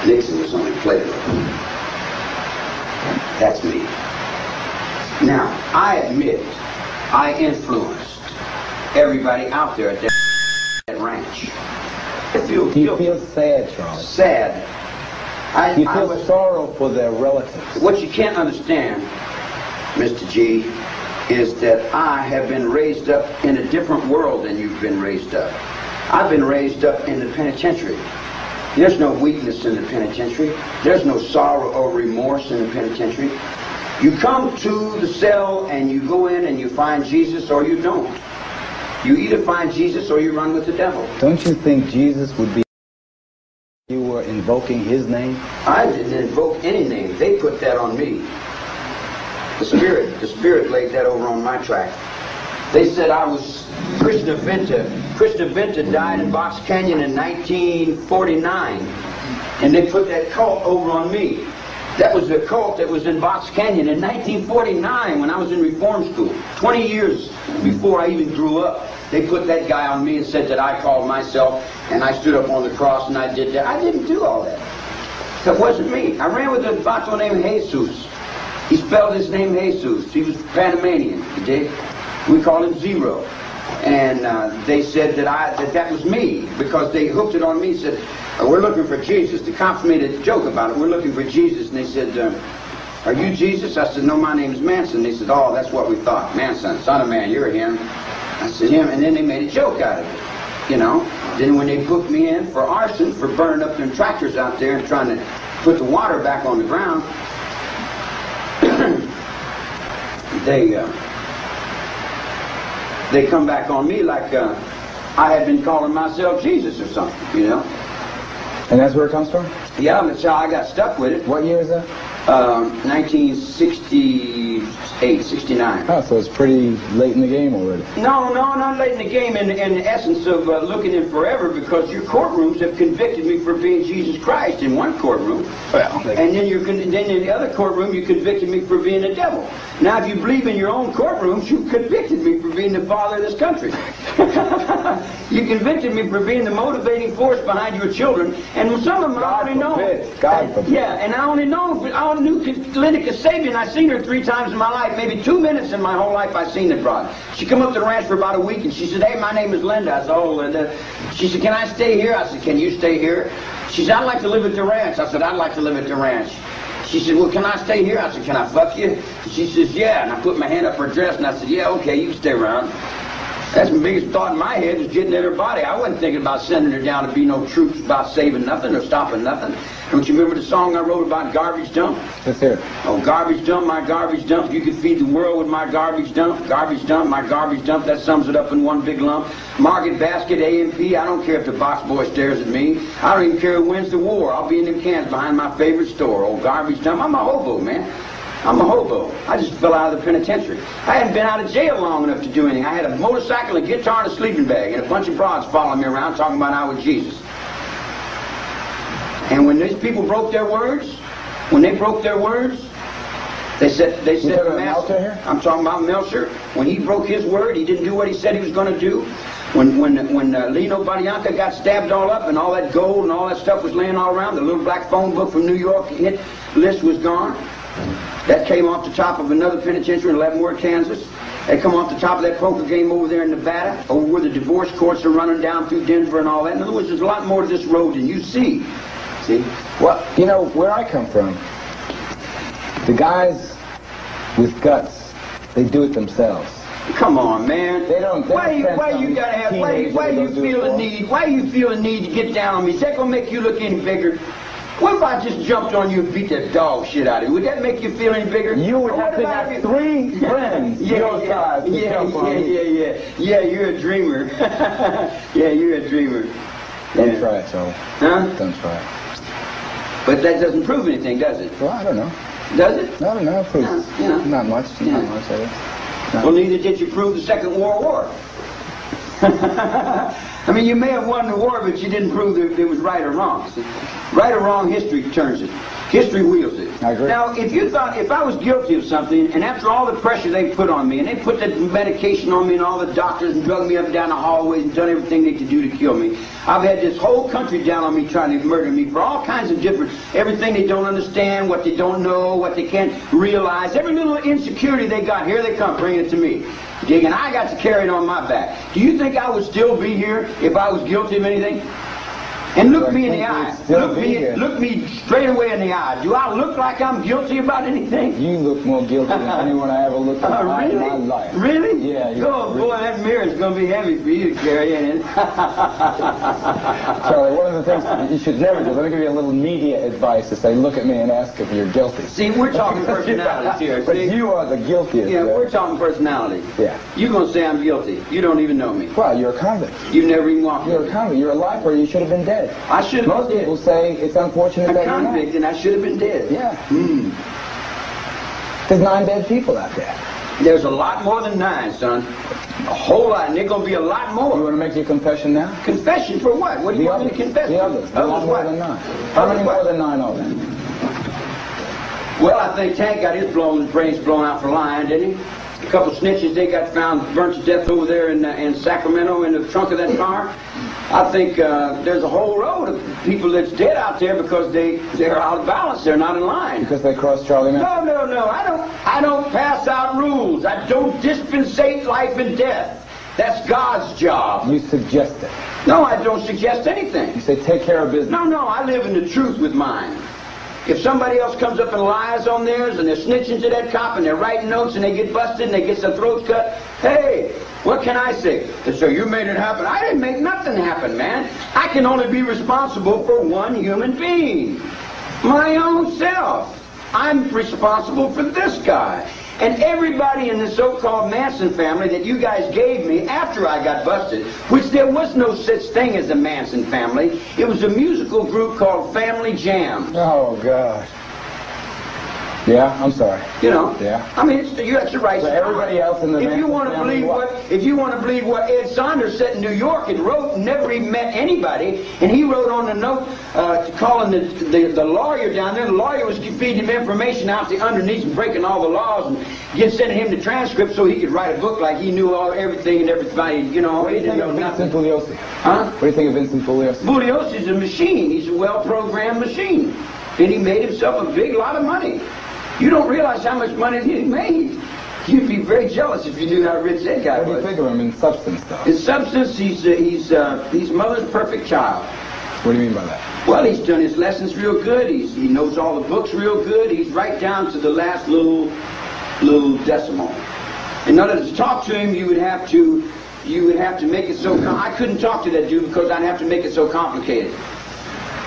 Nixon was only played with. That's me. Now, I admit I influenced everybody out there at that ranch. Do you feel sad, Charlie? Sad. Do you feel sorrow for their relatives? What you can't understand, Mr. G, is that I have been raised up in a different world than you've been raised up. I've been raised up in the penitentiary. There's no weakness in the penitentiary. There's no sorrow or remorse in the penitentiary. You come to the cell and you go in and you find Jesus, or you don't. You either find Jesus or you run with the devil. Don't you think Jesus would be if you were invoking his name? I didn't invoke any name. They put that on me. The Spirit laid that over on my track. They said I was Krishna Vinta. Krishna Vinta died in Box Canyon in 1949. And they put that cult over on me. That was the cult that was in Box Canyon in 1949 when I was in reform school. 20 years before I even grew up. They put that guy on me and said that I called myself and I stood up on the cross and I did that. I didn't do all that. That wasn't me. I ran with a vato named Jesus. He spelled his name Jesus. He was Panamanian. You dig? We called him Zero. And they said that that was me because they hooked it on me. Said, we're looking for Jesus. The cops made a joke about it. We're looking for Jesus. And they said, are you Jesus? I said, no, my name's Manson. They said, oh, that's what we thought. Manson, son of man, you're him. I said, him. And then they made a joke out of it. You know. Then when they booked me in for arson, for burning up them tractors out there and trying to put the water back on the ground, they come back on me like I had been calling myself Jesus or something, you know. And that's where it comes from? Yeah, that's how I got stuck with it. What year is that? 1968, 69. Oh, so it's pretty late in the game already. No, not late in the game in the essence of looking in forever, because your courtrooms have convicted me for being Jesus Christ in one courtroom. Well, and then in the other courtroom you convicted me for being the devil. Now if you believe in your own courtrooms, you convicted me for being the father of this country. You convicted me for being the motivating force behind your children, and some of them I already know. God forbid. Yeah, and I only knew Linda Kasabian. I seen her 3 times in my life, maybe 2 minutes in my whole life I seen the broad. She come up to the ranch for about a week and she said, hey, my name is Linda. I said, oh, Linda. She said, can I stay here? I said, can you stay here? She said, I'd like to live at the ranch. I said, I'd like to live at the ranch. She said, well, can I stay here? I said, can I fuck you? She says, yeah. And I put my hand up her dress and I said, yeah, okay, you can stay around. That's the biggest thought in my head, was getting in her body. I wasn't thinking about sending her down to be no troops about saving nothing or stopping nothing. Don't you remember the song I wrote about garbage dump? Let's hear it. Oh, garbage dump, my garbage dump. You could feed the world with my garbage dump. Garbage dump, my garbage dump. That sums it up in one big lump. Market basket, A&P. I don't care if the box boy stares at me. I don't even care who wins the war. I'll be in them cans behind my favorite store. Oh, garbage dump. I'm a hobo, man. I'm a hobo. I just fell out of the penitentiary. I hadn't been out of jail long enough to do anything. I had a motorcycle, a guitar, and a sleeping bag, and a bunch of broads following me around talking about I was Jesus. And when these people broke their words, they said the master, I'm talking about Melcher, when he broke his word, he didn't do what he said he was going to do. When Lino Barrianca got stabbed all up and all that gold and all that stuff was laying all around, the little black phone book from New York hit list was gone. That came off the top of another penitentiary in Leavenworth, Kansas. They come off the top of that poker game over there in Nevada, over where the divorce courts are running down through Denver and all that. In other words, there's a lot more to this road than you see. See? Well, you know, where I come from, the guys with guts, they do it themselves. Come on, man. Why you feel the need to get down on me? Is that gonna make you look any bigger? What if I just jumped on you and beat that dog shit out of you? Would that make you feel any bigger? You would have to have 3 friends your size to jump on me. Yeah, you're a dreamer. Yeah, you're a dreamer. Don't try it, Charlie. Huh? Don't try it. But that doesn't prove anything, does it? Well, I don't know. Does it? I don't know. It proves not much. Yeah. Not much, I guess. No. Well, neither did you prove the Second World War. I mean, you may have won the war, but you didn't prove that it was right or wrong. See? Right or wrong, history turns it. History wheels it. I agree. Now, if I was guilty of something, and after all the pressure they put on me, and they put that medication on me, and all the doctors, and drug me up and down the hallways, and done everything they could do to kill me, I've had this whole country down on me trying to murder me for all kinds of different, everything they don't understand, what they don't know, what they can't realize, every little insecurity they got, here they come, bringing it to me. Dig, and I got to carry it on my back. Do you think I would still be here if I was guilty of anything? And look me in the eye. Still Look me straight away in the eye. Do I look like I'm guilty about anything? You look more guilty than anyone I ever looked at Really? in my life. Really? Yeah. Oh, boy, that mirror's going to be heavy for you to carry in. Charlie, one of the things you should never do, let me give you a little media advice to say, look at me and ask if you're guilty. See, we're talking personalities here. But See? you are the guiltiest. Yeah, we're talking personality. Yeah. You're going to say I'm guilty. You don't even know me. Well, you're a convict. You've never even walked You're with a me. convict. You're a lifer. You should have been dead. I should have Most been people dead. say it's unfortunate A that you're not. convict, and I should have been dead. Yeah. Hmm. There's 9 dead people out there. There's a lot more than 9, son. A whole lot, and there's going to be a lot You more. want to make your confession now? Confession for what? What do you want me to confess The to? others. A lot more what? than 9. How many more than 9 are there? Well, I think Tank got his brains blown out for lying, didn't he? A couple snitches, they got found burnt to death over there in Sacramento in the trunk of that car. I think there's a whole row of people that's dead out there because they're out of balance. They're not in line. Because they crossed Charlie Manson? No. I don't pass out rules. I don't dispensate life and death. That's God's job. You suggest it. No, I don't suggest anything. You say take care of business. No, I live in the truth with mine. If somebody else comes up and lies on theirs and they're snitching to that cop and they're writing notes and they get busted and they get their throats cut, hey, what can I say? They say, you made it happen. I didn't make nothing happen, man. I can only be responsible for one human being. My own self. I'm responsible for this guy. And everybody in the so-called Manson family that you guys gave me after I got busted, which there was no such thing as a Manson family. It was a musical group called Family Jam. Oh, God. Yeah, I'm sorry. You know. Yeah. I mean, you have the right. So everybody else in the if you Manson want to family believe if you want to believe what Ed Saunders said in New York and wrote, never even met anybody, and he wrote on the note calling the lawyer down there. The lawyer was feeding him information out the underneath and breaking all the laws and sending him the transcript so he could write a book like he knew everything and everybody. You know, What do you think of Vincent Bugliosi? Huh? What do you think of Vincent Bugliosi? Bugliosi's a machine. He's a well-programmed machine, and he made himself a big lot of money. You don't realize how much money he made. You'd be very jealous if you knew how rich that guy was. What do you think of him in substance, though? In substance, he's mother's perfect child. What do you mean by that? Well, he's done his lessons real good. He knows all the books real good. He's right down to the last little decimal. In order to talk to him, you would have to make it so. I couldn't talk to that dude because I'd have to make it so complicated.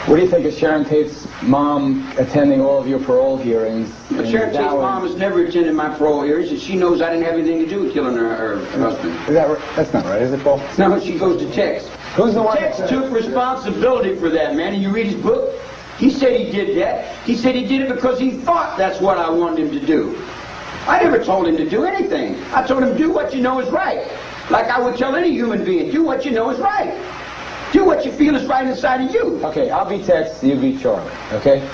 What do you think of Sharon Tate's mom attending all of your parole hearings? But Sharon Tate's mom has never attended my parole hearings, and she knows I didn't have anything to do with killing her husband. Is that right? That's not right, is it, Paul? No, she goes to Tex. Who's the one? Tex took responsibility for that, man. And you read his book, he said he did that. He said he did it because he thought that's what I wanted him to do. I never told him to do anything. I told him, do what you know is right. Like I would tell any human being, do what you know is right. Do what you feel is right inside of you. Okay, I'll be Tex, you be Charlie, okay?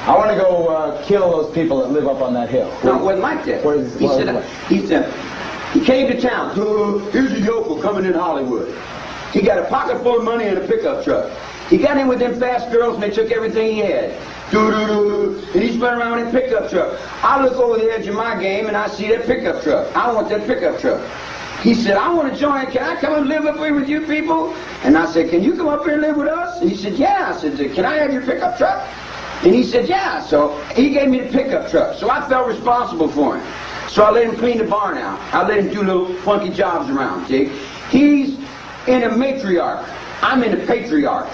I want to go kill those people that live up on that hill. No, it wasn't like that. What is it? He said, he came to town. Here's a yokel coming in Hollywood. He got a pocket full of money and a pickup truck. He got in with them fast girls and they took everything he had. And he's running around in a pickup truck. I look over the edge of my game and I see that pickup truck. I want that pickup truck. He said, I want to join. Can I come and live up here with you people? And I said, can you come up here and live with us? And he said, yeah. I said, can I have your pickup truck? And he said, yeah. So he gave me the pickup truck. So I felt responsible for him. So I let him clean the barn out. I let him do little funky jobs around, see? He's in a matriarch. I'm in a patriarch.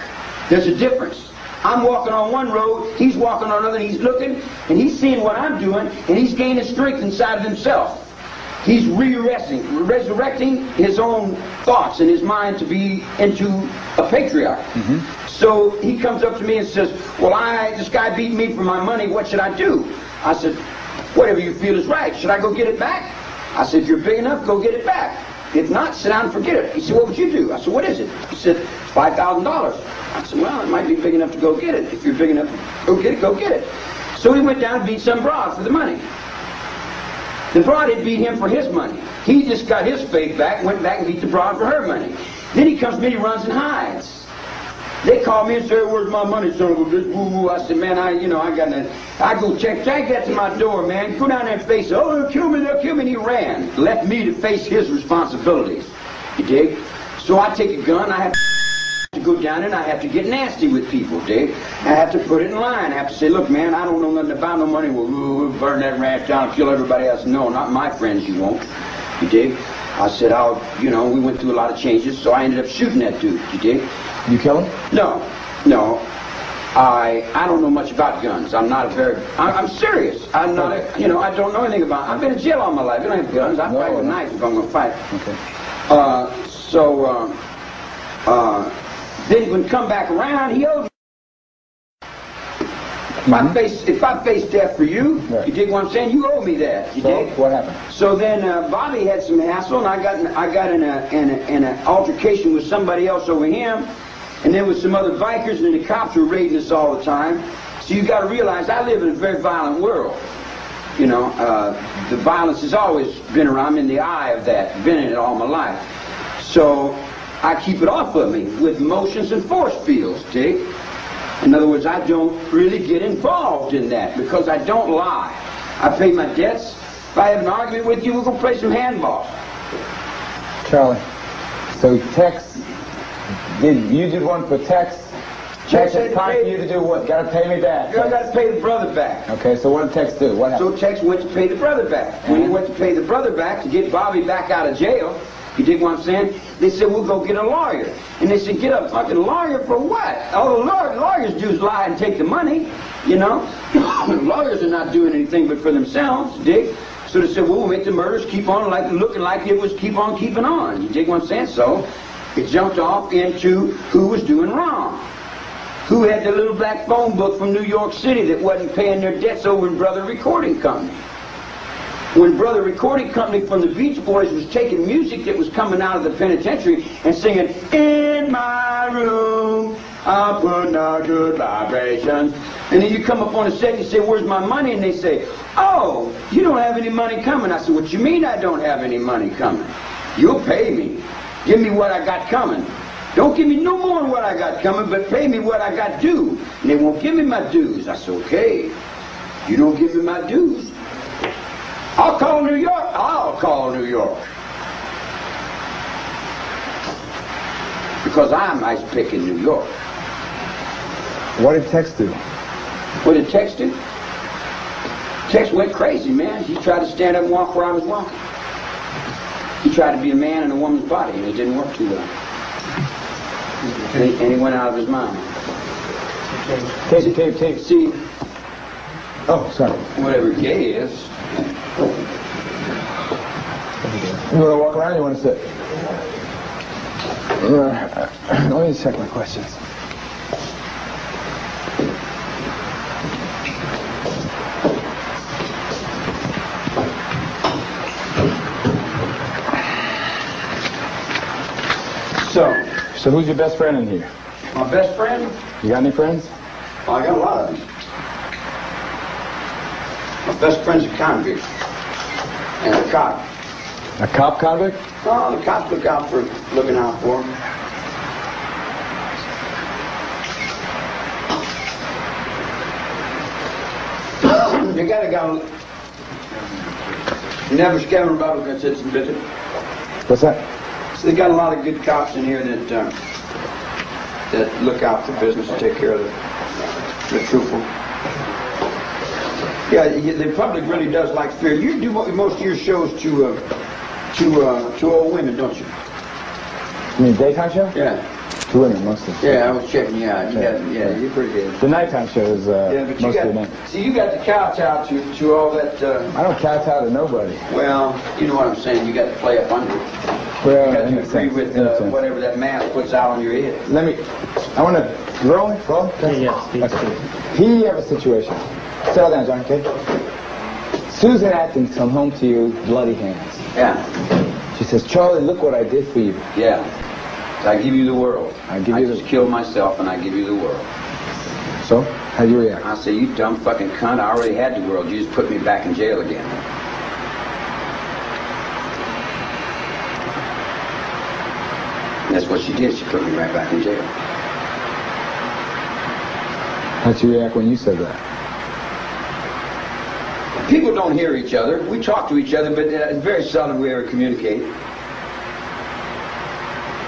There's a difference. I'm walking on one road, he's walking on another, and he's looking, and he's seeing what I'm doing, and he's gaining strength inside of himself. He's resurrecting his own thoughts in his mind to be into a patriarch. Mm-hmm. So he comes up to me and says, well, this guy beat me for my money, what should I do? I said, whatever you feel is right. Should I go get it back? I said, if you're big enough, go get it back. If not, sit down and forget it. He said, what would you do? I said, what is it? He said, $5,000. I said, well, it might be big enough to go get it. If you're big enough, go get it. So he went down and beat some broad for the money. The broad had beat him for his money. He just got his faith back, went back and beat the broad for her money. Then he comes to me, he runs and hides. They call me and say, where's my money, son of a bitch? Woo-woo. I said, man, I got nothing. I go check that to my door, man. Go down there and face it. Oh, they'll kill me. And he ran. Left me to face his responsibilities. You dig? So I take a gun. I have to go down and I have to get nasty with people, dig? I have to put it in line. I have to say, look, man, I don't know nothing about no money. We'll burn that ranch down, kill everybody else. No, not my friends, you won't. You dig? I said, we went through a lot of changes, so I ended up shooting that dude, you dig? You kill him? No. I don't know much about guns. I'm serious. I'm not, I don't know anything about. I've been in jail all my life. I don't have guns. I fight with knives if I'm going to fight. Okay. Then when come back around, he owed me. If I face death for you, right. You dig what I'm saying? You owe me that. You dig? What happened? So then Bobby had some hassle, and I got in an altercation with somebody else over him. And then with some other Vikers, and the cops were raiding us all the time. So you got to realize I live in a very violent world. The violence has always been around. I'm in the eye of that. Been in it all my life. So I keep it off of me with motions and force fields, dig? In other words, I don't really get involved in that because I don't lie. I pay my debts. If I have an argument with you, we're going to play some handball. Charlie, so Tex... You did one for Tex. Tex had time for you to do what? Got to pay me back. You got to pay the brother back. Okay, so what did Tex do? What happened? So Tex went to pay the brother back. When he went to pay the brother back to get Bobby back out of jail, you dig what I'm saying? They said, we'll go get a lawyer. And they said, get a fucking lawyer for what? All the lawyers do is lie and take the money, Lawyers are not doing anything but for themselves, dig? So they said, well, we'll make the murders keep on looking like it was keep on keeping on. You dig what I'm saying? So it jumped off into who was doing wrong. Who had the little black phone book from New York City that wasn't paying their debts over in Brother Recording Company. When Brother Recording Company from the Beach Boys was taking music that was coming out of the penitentiary and singing, in my room, I put out good vibrations. And then you come up on a set and you say, where's my money? And they say, oh, you don't have any money coming. I said, what you mean I don't have any money coming? You'll pay me. Give me what I got coming. Don't give me no more than what I got coming, but pay me what I got due. And they won't give me my dues. I said, okay, you don't give me my dues. I'll call New York. I'll call New York. Because I'm ice pick in New York. What did Tex do? What did Tex do? Tex went crazy, man. He tried to stand up and walk where I was walking. He tried to be a man in a woman's body, and it didn't work too well. And he went out of his mind. Tape. See, oh, sorry. Whatever gay is. You want to walk around or you want to sit? Let me check my questions. So who's your best friend in here? My best friend? You got any friends? Oh, I got a lot of them. My best friend's a convict. And a cop. A cop convict? Oh, the cops looking out for him. The guy that got never scamming about it because it's a bit. What's that? So they got a lot of good cops in here that look out for business and take care of the truthful. Yeah, the public really does like fear. You do most of your shows to old women, don't you? You mean daytime show? Yeah. To women, mostly. Yeah, I was checking you out. Yeah, you're pretty good. The nighttime show is mostly men. See, you got to kowtow to all that. I don't kowtow to nobody. Well, you know what I'm saying. You got to play up under it. Well, you got to agree with whatever that mask puts out on your head. I want to roll. Yes, okay. Here you have a situation. Settle down, John, okay? Susan Atkins come home to you, bloody hands. Yeah. She says, Charlie, look what I did for you. Yeah. I give you the world. I just killed myself and I give you the world. So, how do you react? I say, you dumb fucking cunt, I already had the world. You just put me back in jail again. And that's what she did. She put me right back in jail. How'd you react when you said that? People don't hear each other. We talk to each other, but it's very seldom we ever communicate.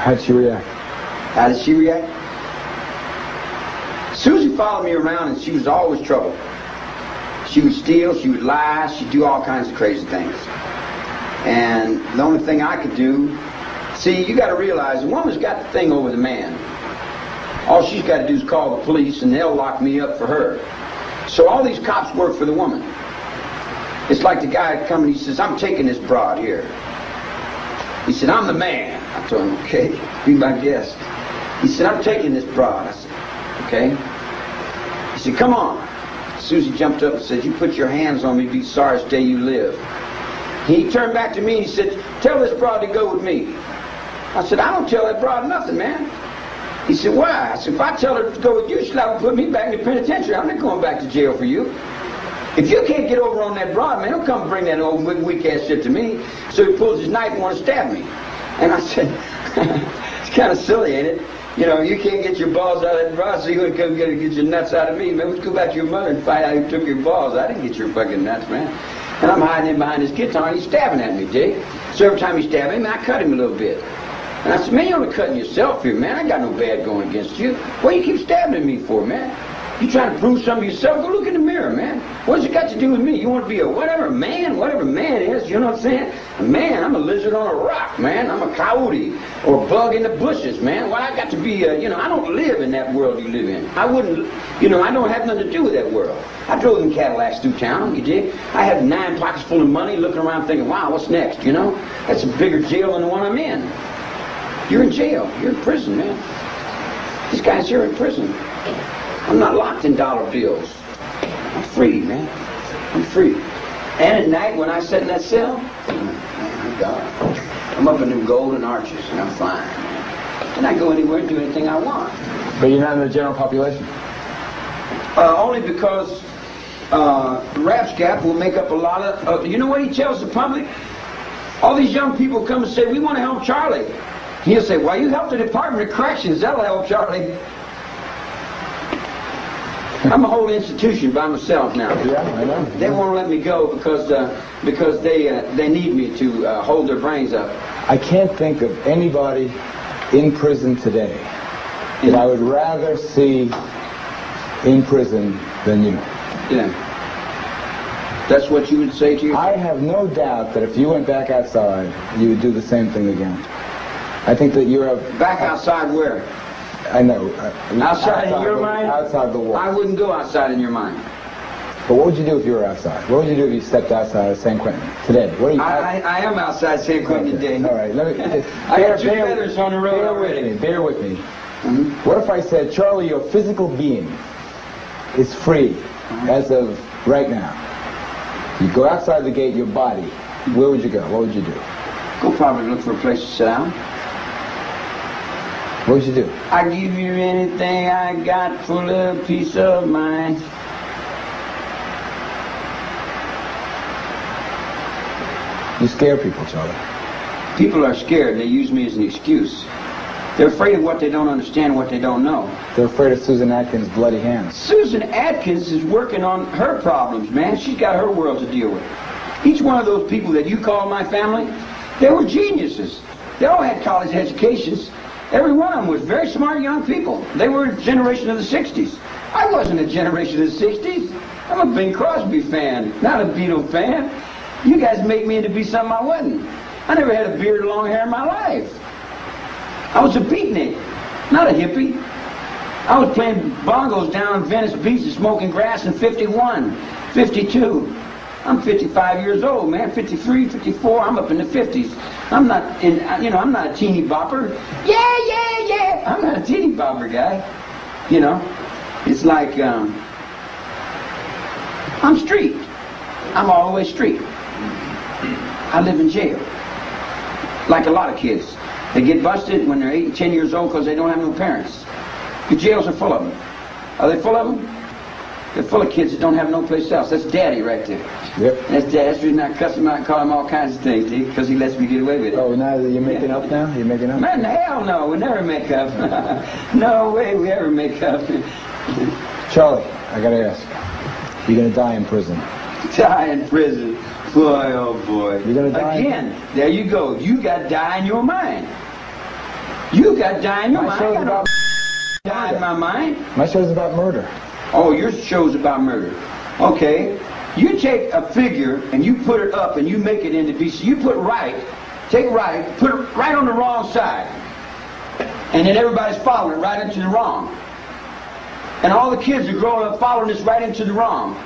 How'd she react? How did she react? Susie followed me around, and she was always trouble. She would steal, she would lie, she'd do all kinds of crazy things. And the only thing I could do, see, you got to realize the woman's got the thing over the man. All she's got to do is call the police, and they'll lock me up for her. So all these cops work for the woman. It's like the guy coming, he says, I'm taking this broad here. He said, I'm the man. I told him, okay, be my guest. He said, I'm taking this broad. I said, okay. He said, come on. Susie jumped up and said, you put your hands on me, be sorry this day you live. He turned back to me and he said, tell this broad to go with me. I said, I don't tell that broad nothing, man. He said, why? I said, if I tell her to go with you, she'll have to put me back in the penitentiary. I'm not going back to jail for you. If you can't get over on that broad, man, don't come bring that old weak-ass shit to me. So he pulls his knife and wants to stab me. And I said, it's kind of silly, ain't it? You know, you can't get your balls out of that broad, so you wouldn't come get your nuts out of me. Man, let's go back to your mother and find out who took your balls. I didn't get your fucking nuts, man. And I'm hiding in behind his guitar, and he's stabbing at me, Jake. So every time he stabbed me, I cut him a little bit. And I said, man, you're only cutting yourself here, man. I got no bad going against you. What do you keep stabbing at me for, man? You trying to prove something to yourself? Go look in the mirror, man. What's it got to do with me? You want to be a whatever man is, you know what I'm saying? A man, I'm a lizard on a rock, man. I'm a coyote or a bug in the bushes, man. Why I got to be I don't live in that world you live in. I wouldn't, I don't have nothing to do with that world. I drove them Cadillacs through town, you dig? I had 9 pockets full of money looking around thinking, wow, what's next, you know? That's a bigger jail than the one I'm in. You're in jail. You're in prison, man. These guys here are in prison. I'm not locked in dollar bills. I'm free, man. I'm free. And at night when I sit in that cell, I'm gone. I'm up in them golden arches and I'm flying, man. And I go anywhere and do anything I want. But you're not in the general population? Only because Rapscap will make up a lot of... you know what he tells the public? All these young people come and say, we want to help Charlie. He'll say, well, you help the Department of Corrections. That'll help Charlie. I'm a whole institution by myself now. Yeah, I know. They won't let me go because they need me to hold their brains up. I can't think of anybody in prison today that I would rather see in prison than you. Yeah. That's what you would say to your... I have no doubt that if you went back outside, you would do the same thing again. I think that you're a... Back outside where? I know. Outside in your mind? Outside the wall. I wouldn't go outside in your mind. But what would you do if you were outside? What would you do if you stepped outside of San Quentin today? What are you? I am outside San Quentin today. All right. Let me. I got 2 feathers on the road already. Bear with me. Mm-hmm. What if I said, Charlie, your physical being is free as of right now? You go outside the gate, your body. Where would you go? What would you do? Go probably look for a place to sit down. What would you do? I give you anything I got for a little peace of mind. You scare people, Charlie. People are scared. They use me as an excuse. They're afraid of what they don't understand, what they don't know. They're afraid of Susan Atkins' bloody hands. Susan Atkins is working on her problems, man. She's got her world to deal with. Each one of those people that you call my family, they were geniuses. They all had college educations. Every one of them was very smart young people. They were a generation of the 60s. I wasn't a generation of the 60s. I'm a Bing Crosby fan, not a Beatle fan. You guys make me into be something I wasn't. I never had a beard or long hair in my life. I was a beatnik, not a hippie. I was playing bongos down in Venice Beach and smoking grass in 51, 52. I'm 55 years old, man. 53, 54. I'm up in the 50s. I'm not I'm not a teeny bopper. Yeah. I'm not a teeny bopper guy. You know, it's like I'm street. I'm all the way street. I live in jail. Like a lot of kids. They get busted when they're 8 and 10 years old because they don't have no parents. The jails are full of them. Are they full of them? They're full of kids that don't have no place else. That's Daddy right there. Yep. That's Daddy. That's the reason I cuss him out and call him all kinds of things, because he lets me get away with it. Oh, now you're making up now? You're making up? Man, hell no. We never make up. No way we ever make up. Charlie, I gotta ask. You're gonna die in prison. Die in prison. Boy, oh boy. You're gonna die again. There you go. You got die in your mind. You got die in your mind. died in my mind. My show's about murder. Oh, your show's about murder. Okay. You take a figure and you put it up and you make it into pieces. You put right, take right, put it right on the wrong side. And then everybody's following it right into the wrong. And all the kids are growing up following this right into the wrong.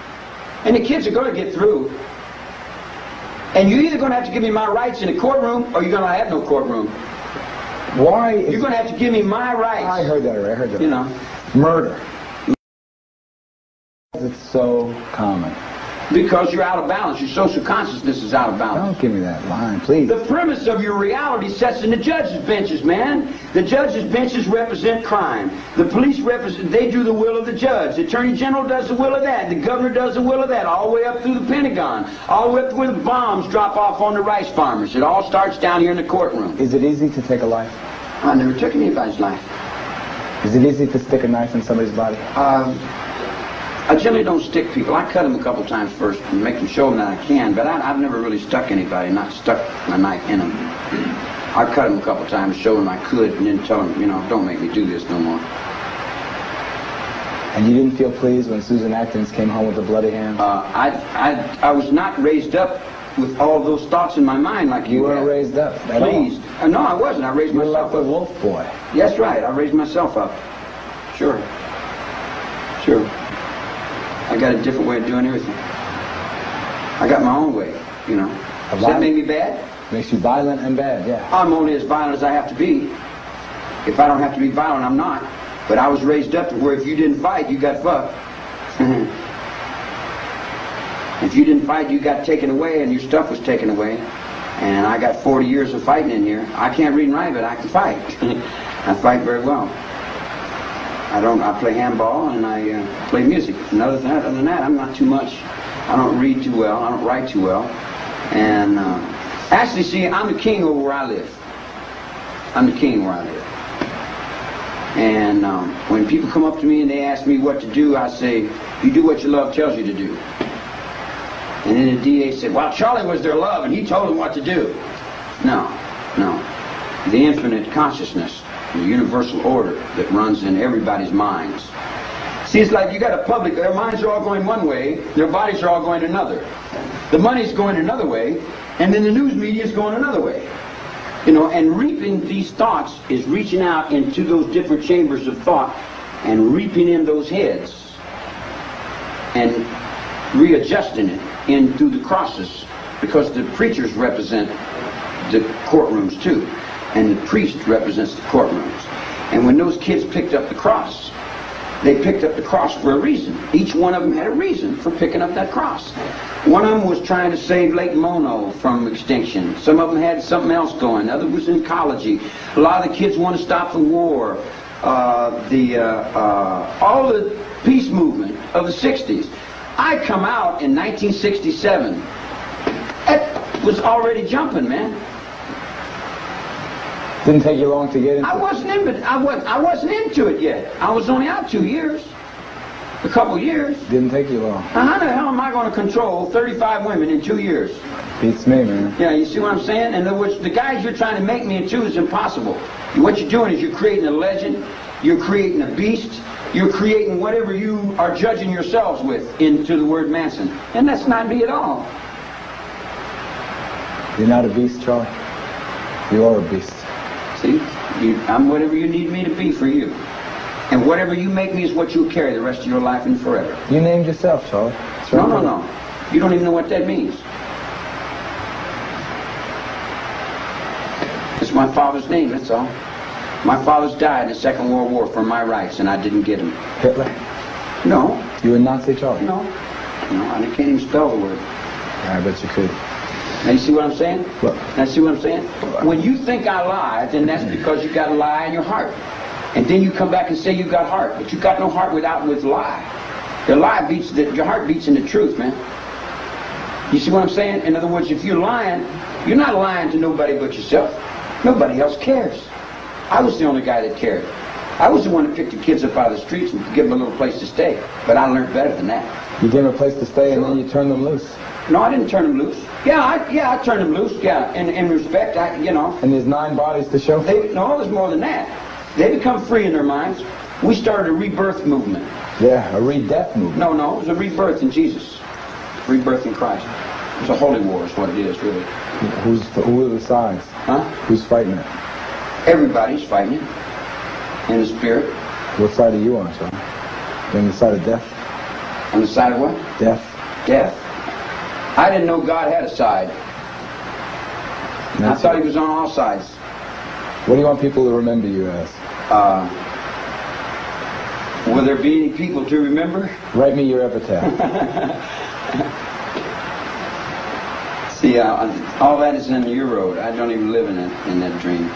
And the kids are going to get through. And you're either going to have to give me my rights in a courtroom or you're going to have no courtroom. Why? You're going to have to give me my rights. I heard that already. I heard that. You know. Murder. It's so common. Because you're out of balance. Your social consciousness is out of balance. Don't give me that line, please. The premise of your reality sets in the judges' benches, man. The judges' benches represent crime. The police represent, they do the will of the judge. The Attorney General does the will of that. The governor does the will of that, all the way up through the Pentagon, all the way up to where the bombs drop off on the rice farmers. It all starts down here in the courtroom. Is it easy to take a life? I never took anybody's life. Is it easy to stick a knife in somebody's body? I generally don't stick people. I cut them a couple times first and make them show them that I can, but I've never really stuck anybody, not stuck my knife in them. I cut them a couple times, show them I could, and then tell them, you know, don't make me do this no more. And you didn't feel pleased when Susan Atkins came home with a bloody hand? I was not raised up with all those thoughts in my mind like you weren't raised up at Please. all. No, I wasn't. I raised myself You're like up. the wolf boy. That's right. I raised myself up. Sure. Sure. I got a different way of doing everything. I got my own way, you know. Does that make me bad? Makes you violent and bad, yeah. I'm only as violent as I have to be. If I don't have to be violent, I'm not. But I was raised up to where if you didn't fight, you got fucked. If you didn't fight, you got taken away and your stuff was taken away. And I got 40 years of fighting in here. I can't read and write, but I can fight. I fight very well. I play handball and I play music. And other than that, I'm not too much. I don't read too well. I don't write too well. And actually, see, I'm the king over where I live. I'm the king where I live. And when people come up to me and they ask me what to do, I say, you do what your love tells you to do. And then the DA said, well, Charlie was their love and he told them what to do. No. The infinite consciousness, the universal order that runs in everybody's minds. See, it's like you got a public, their minds are all going one way, their bodies are all going another. The money's going another way, and then the news media is going another way. You know, and reaping these thoughts is reaching out into those different chambers of thought and reaping in those heads and readjusting it in through the crosses, because the preachers represent the courtrooms too, and the priest represents the courtrooms. And when those kids picked up the cross, they picked up the cross for a reason. Each one of them had a reason for picking up that cross. One of them was trying to save Lake Mono from extinction. Some of them had something else going. The other was in ecology. A lot of the kids want to stop the war. All the peace movement of the 60s. I come out in 1967. That was already jumping, man. Didn't take you long to get into it. I wasn't into it yet. I was only out 2 years. A couple years. Didn't take you long. Now, how the hell am I going to control 35 women in 2 years? Beats me, man. Yeah, you see what I'm saying? In other words, the guys you're trying to make me into is impossible. What you're doing is you're creating a legend, you're creating a beast, you're creating whatever you are judging yourselves with into the word Manson. And that's not me at all. You're not a beast, Charlie. You are a beast. See? I'm whatever you need me to be for you. And whatever you make me is what you'll carry the rest of your life and forever. You named yourself, Charlie. No. You don't even know what that means. It's my father's name, that's all. My father's died in the Second World War for my rights, and I didn't get them. Hitler? No. You were Nazi, Charlie? No, I can't even spell the word. I bet you could. Now you see what I'm saying? What? Now see what I'm saying? When you think I lied, then that's because you got a lie in your heart. And then you come back and say you got heart, but you got no heart with lie. Your heart beats in the truth, man. You see what I'm saying? In other words, if you're lying, you're not lying to nobody but yourself. Nobody else cares. I was the only guy that cared. I was the one that picked the kids up out of the streets and gave them a little place to stay. But I learned better than that. You gave them a place to stay and then you turned them loose. No, I didn't turn them loose. Yeah, I turned them loose. Yeah, in respect, you know. And there's 9 bodies to show for it? No, there's more than that. They become free in their minds. We started a rebirth movement. Yeah, a re-death movement. No, it was a rebirth in Jesus. Rebirth in Christ. It's a holy war is what it is, really. Who are the sides? Huh? Who's fighting it? Everybody's fighting it. In the spirit. What side are you on, Charlie? You're on the side of death? On the side of what? Death. Death. I didn't know God had a side. I thought he was on all sides. What do you want people to remember you as? Will there be any people to remember? Write me your epitaph. See, all that is in your road. I don't even live in that dream.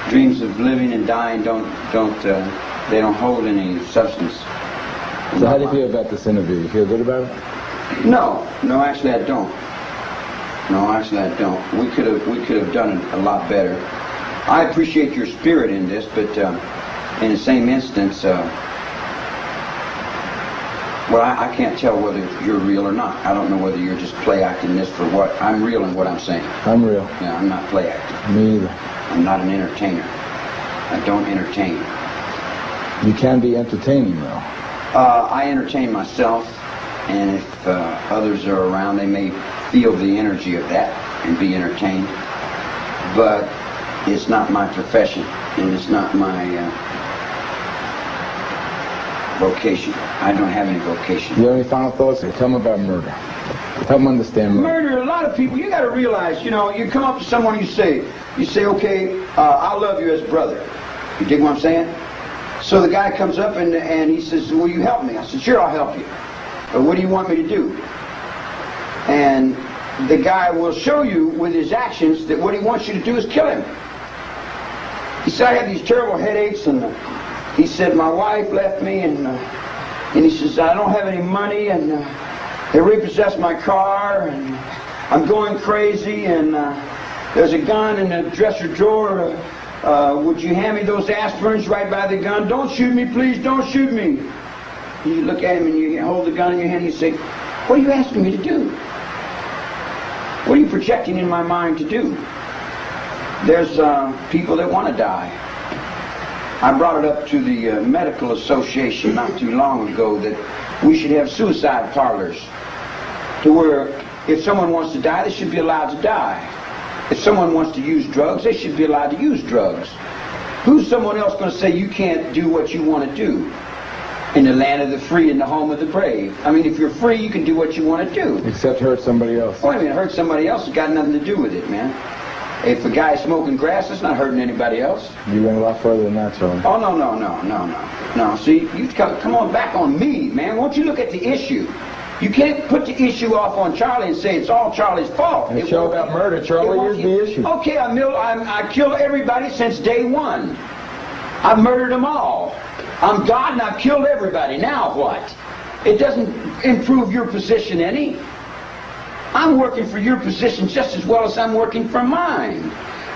Dreams of living and dying don't hold any substance. So how do you feel about this interview? You feel good about it? No, actually I don't. No, actually I don't. We could have done it a lot better. I appreciate your spirit in this, but in the same instance, well, I can't tell whether you're real or not. I don't know whether you're just play acting this for what. I'm real in what I'm saying. I'm real. Yeah, I'm not play acting. Me either. I'm not an entertainer. I don't entertain. You can be entertaining, though. I entertain myself, and if others are around, they may feel the energy of that and be entertained. But it's not my profession, and it's not my vocation. I don't have any vocation. You have any final thoughts? Tell them about murder. Help them understand murder. Murder, a lot of people, you got to realize, you come up to someone and you say, okay, I love you as brother. You dig what I'm saying? So the guy comes up and he says, will you help me? I said, sure, I'll help you. But what do you want me to do? And the guy will show you with his actions that what he wants you to do is kill him. He said, I have these terrible headaches, and he said, my wife left me, and he says, I don't have any money, and they repossessed my car, and I'm going crazy, and there's a gun in the dresser drawer. Would you hand me those aspirins right by the gun? Don't shoot me, please, don't shoot me. You look at him and you hold the gun in your hand and you say, what are you asking me to do? What are you projecting in my mind to do? There's people that want to die. I brought it up to the Medical Association not too long ago that we should have suicide parlors to where if someone wants to die, they should be allowed to die. If someone wants to use drugs, they should be allowed to use drugs. Who's someone else going to say you can't do what you want to do? In the land of the free and the home of the brave. I mean, if you're free, you can do what you want to do. Except hurt somebody else. Wait a minute, hurt somebody else has got nothing to do with it, man. If a guy's smoking grass, it's not hurting anybody else. You went a lot further than that, Charlie. Oh, no. No, see, you come on back on me, man. Won't you look at the issue? You can't put the issue off on Charlie and say it's all Charlie's fault. The show about murder, Charlie, is the issue. Okay, I killed everybody since day one. I've murdered them all. I'm God and I've killed everybody. Now what? It doesn't improve your position any. I'm working for your position just as well as I'm working for mine.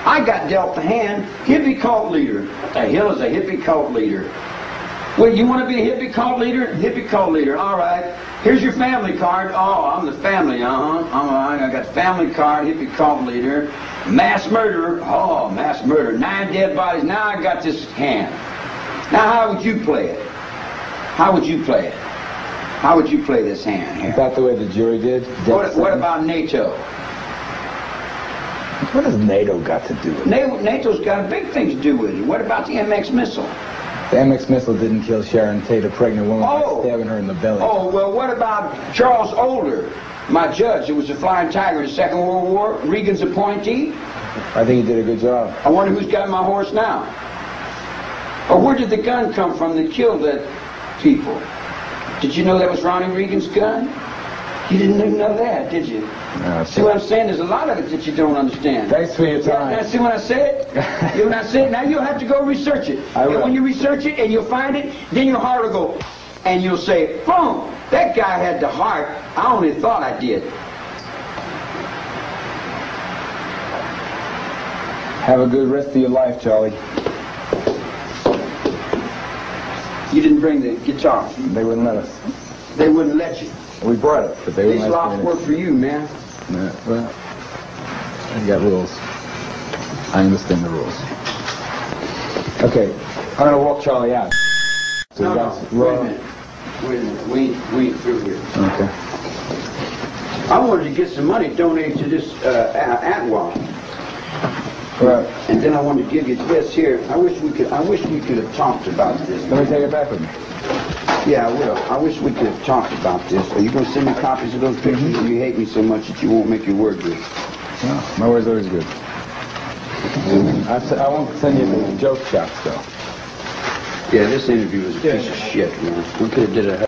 I got dealt the hand, hippie cult leader. What the hell is a hippie cult leader? Well, you want to be a hippie cult leader? Hippie cult leader, all right. Here's your family card. Oh, I'm the family, I got family card, hippie cult leader. Mass murderer. Oh, mass murderer. 9 dead bodies. Now I got this hand. Now how would you play it? How would you play it? How would you play this hand here? About the way the jury did? What about NATO? What has NATO got to do with it? NATO's got a big thing to do with it. What about the MX missile? The MX missile didn't kill Sharon Tate, a pregnant woman, by stabbing her in the belly. Oh, well, what about Charles Older, my judge? It was a flying tiger in the Second World War, Reagan's appointee. I think he did a good job. I wonder who's got my horse now. Or where did the gun come from that killed that people? Did you know that was Ronnie Reagan's gun? You didn't even know that, did you? No, see what I'm saying? There's a lot of it that you don't understand. Thanks for your time. Yeah, see what I said? You know what I said? Now you'll have to go research it. I will. And when you research it and you'll find it, then your heart will go, and you'll say, boom, that guy had the heart. I only thought I did. Have a good rest of your life, Charlie. You didn't bring the guitar. They wouldn't let us. They wouldn't let you. We brought it, but they wouldn't let us. These locks work for you, man. Yeah, well, I got rules. I understand the rules. Okay. I'm gonna walk Charlie out. So No, you no, guys wait a roll. minute. Wait a minute. We ain't through here. Okay. I wanted to get some money donated to this Atwell. Right. And then I wanted to give you this here. I wish we could have talked about this. Let me take it back with me. Yeah, I will. I wish we could have talked about this. Are you going to send me copies of those pictures, or you hate me so much that you won't make your word good? No, my word's always good. I won't send you the joke shots, though. Yeah, this interview was a piece of shit, man. We could have did a...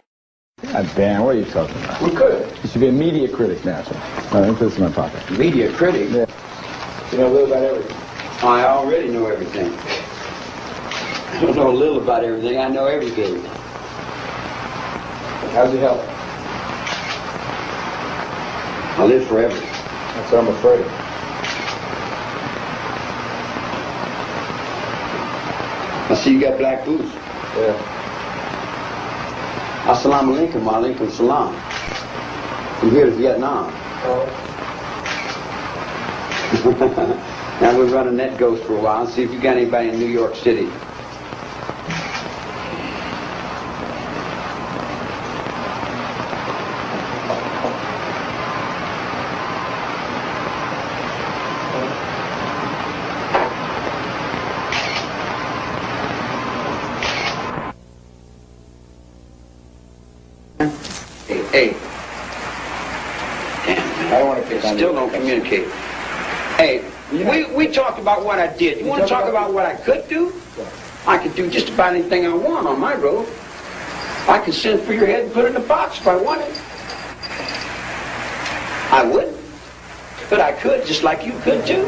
God damn, what are you talking about? We could. You should be a media critic now, sir. All right, put this in my pocket. Media critic? Yeah. You know a little about everything. I already know everything. I don't know a little about everything. I know everything. How's your health? I live forever. That's what I'm afraid. I see you got black boots. Yeah. Assalamu alaikum, wa alaikum salam. From here to Vietnam. Oh. Now we're running that ghost for a while and see if you got anybody in New York City. Hey. Damn, man. I don't want to pick on Still you. don't communicate. Hey, we talked about what I did. You want to talk about what I could do? I could do just about anything I want on my road. I could send for your head and put it in a box if I wanted. I wouldn't. But I could, just like you could too.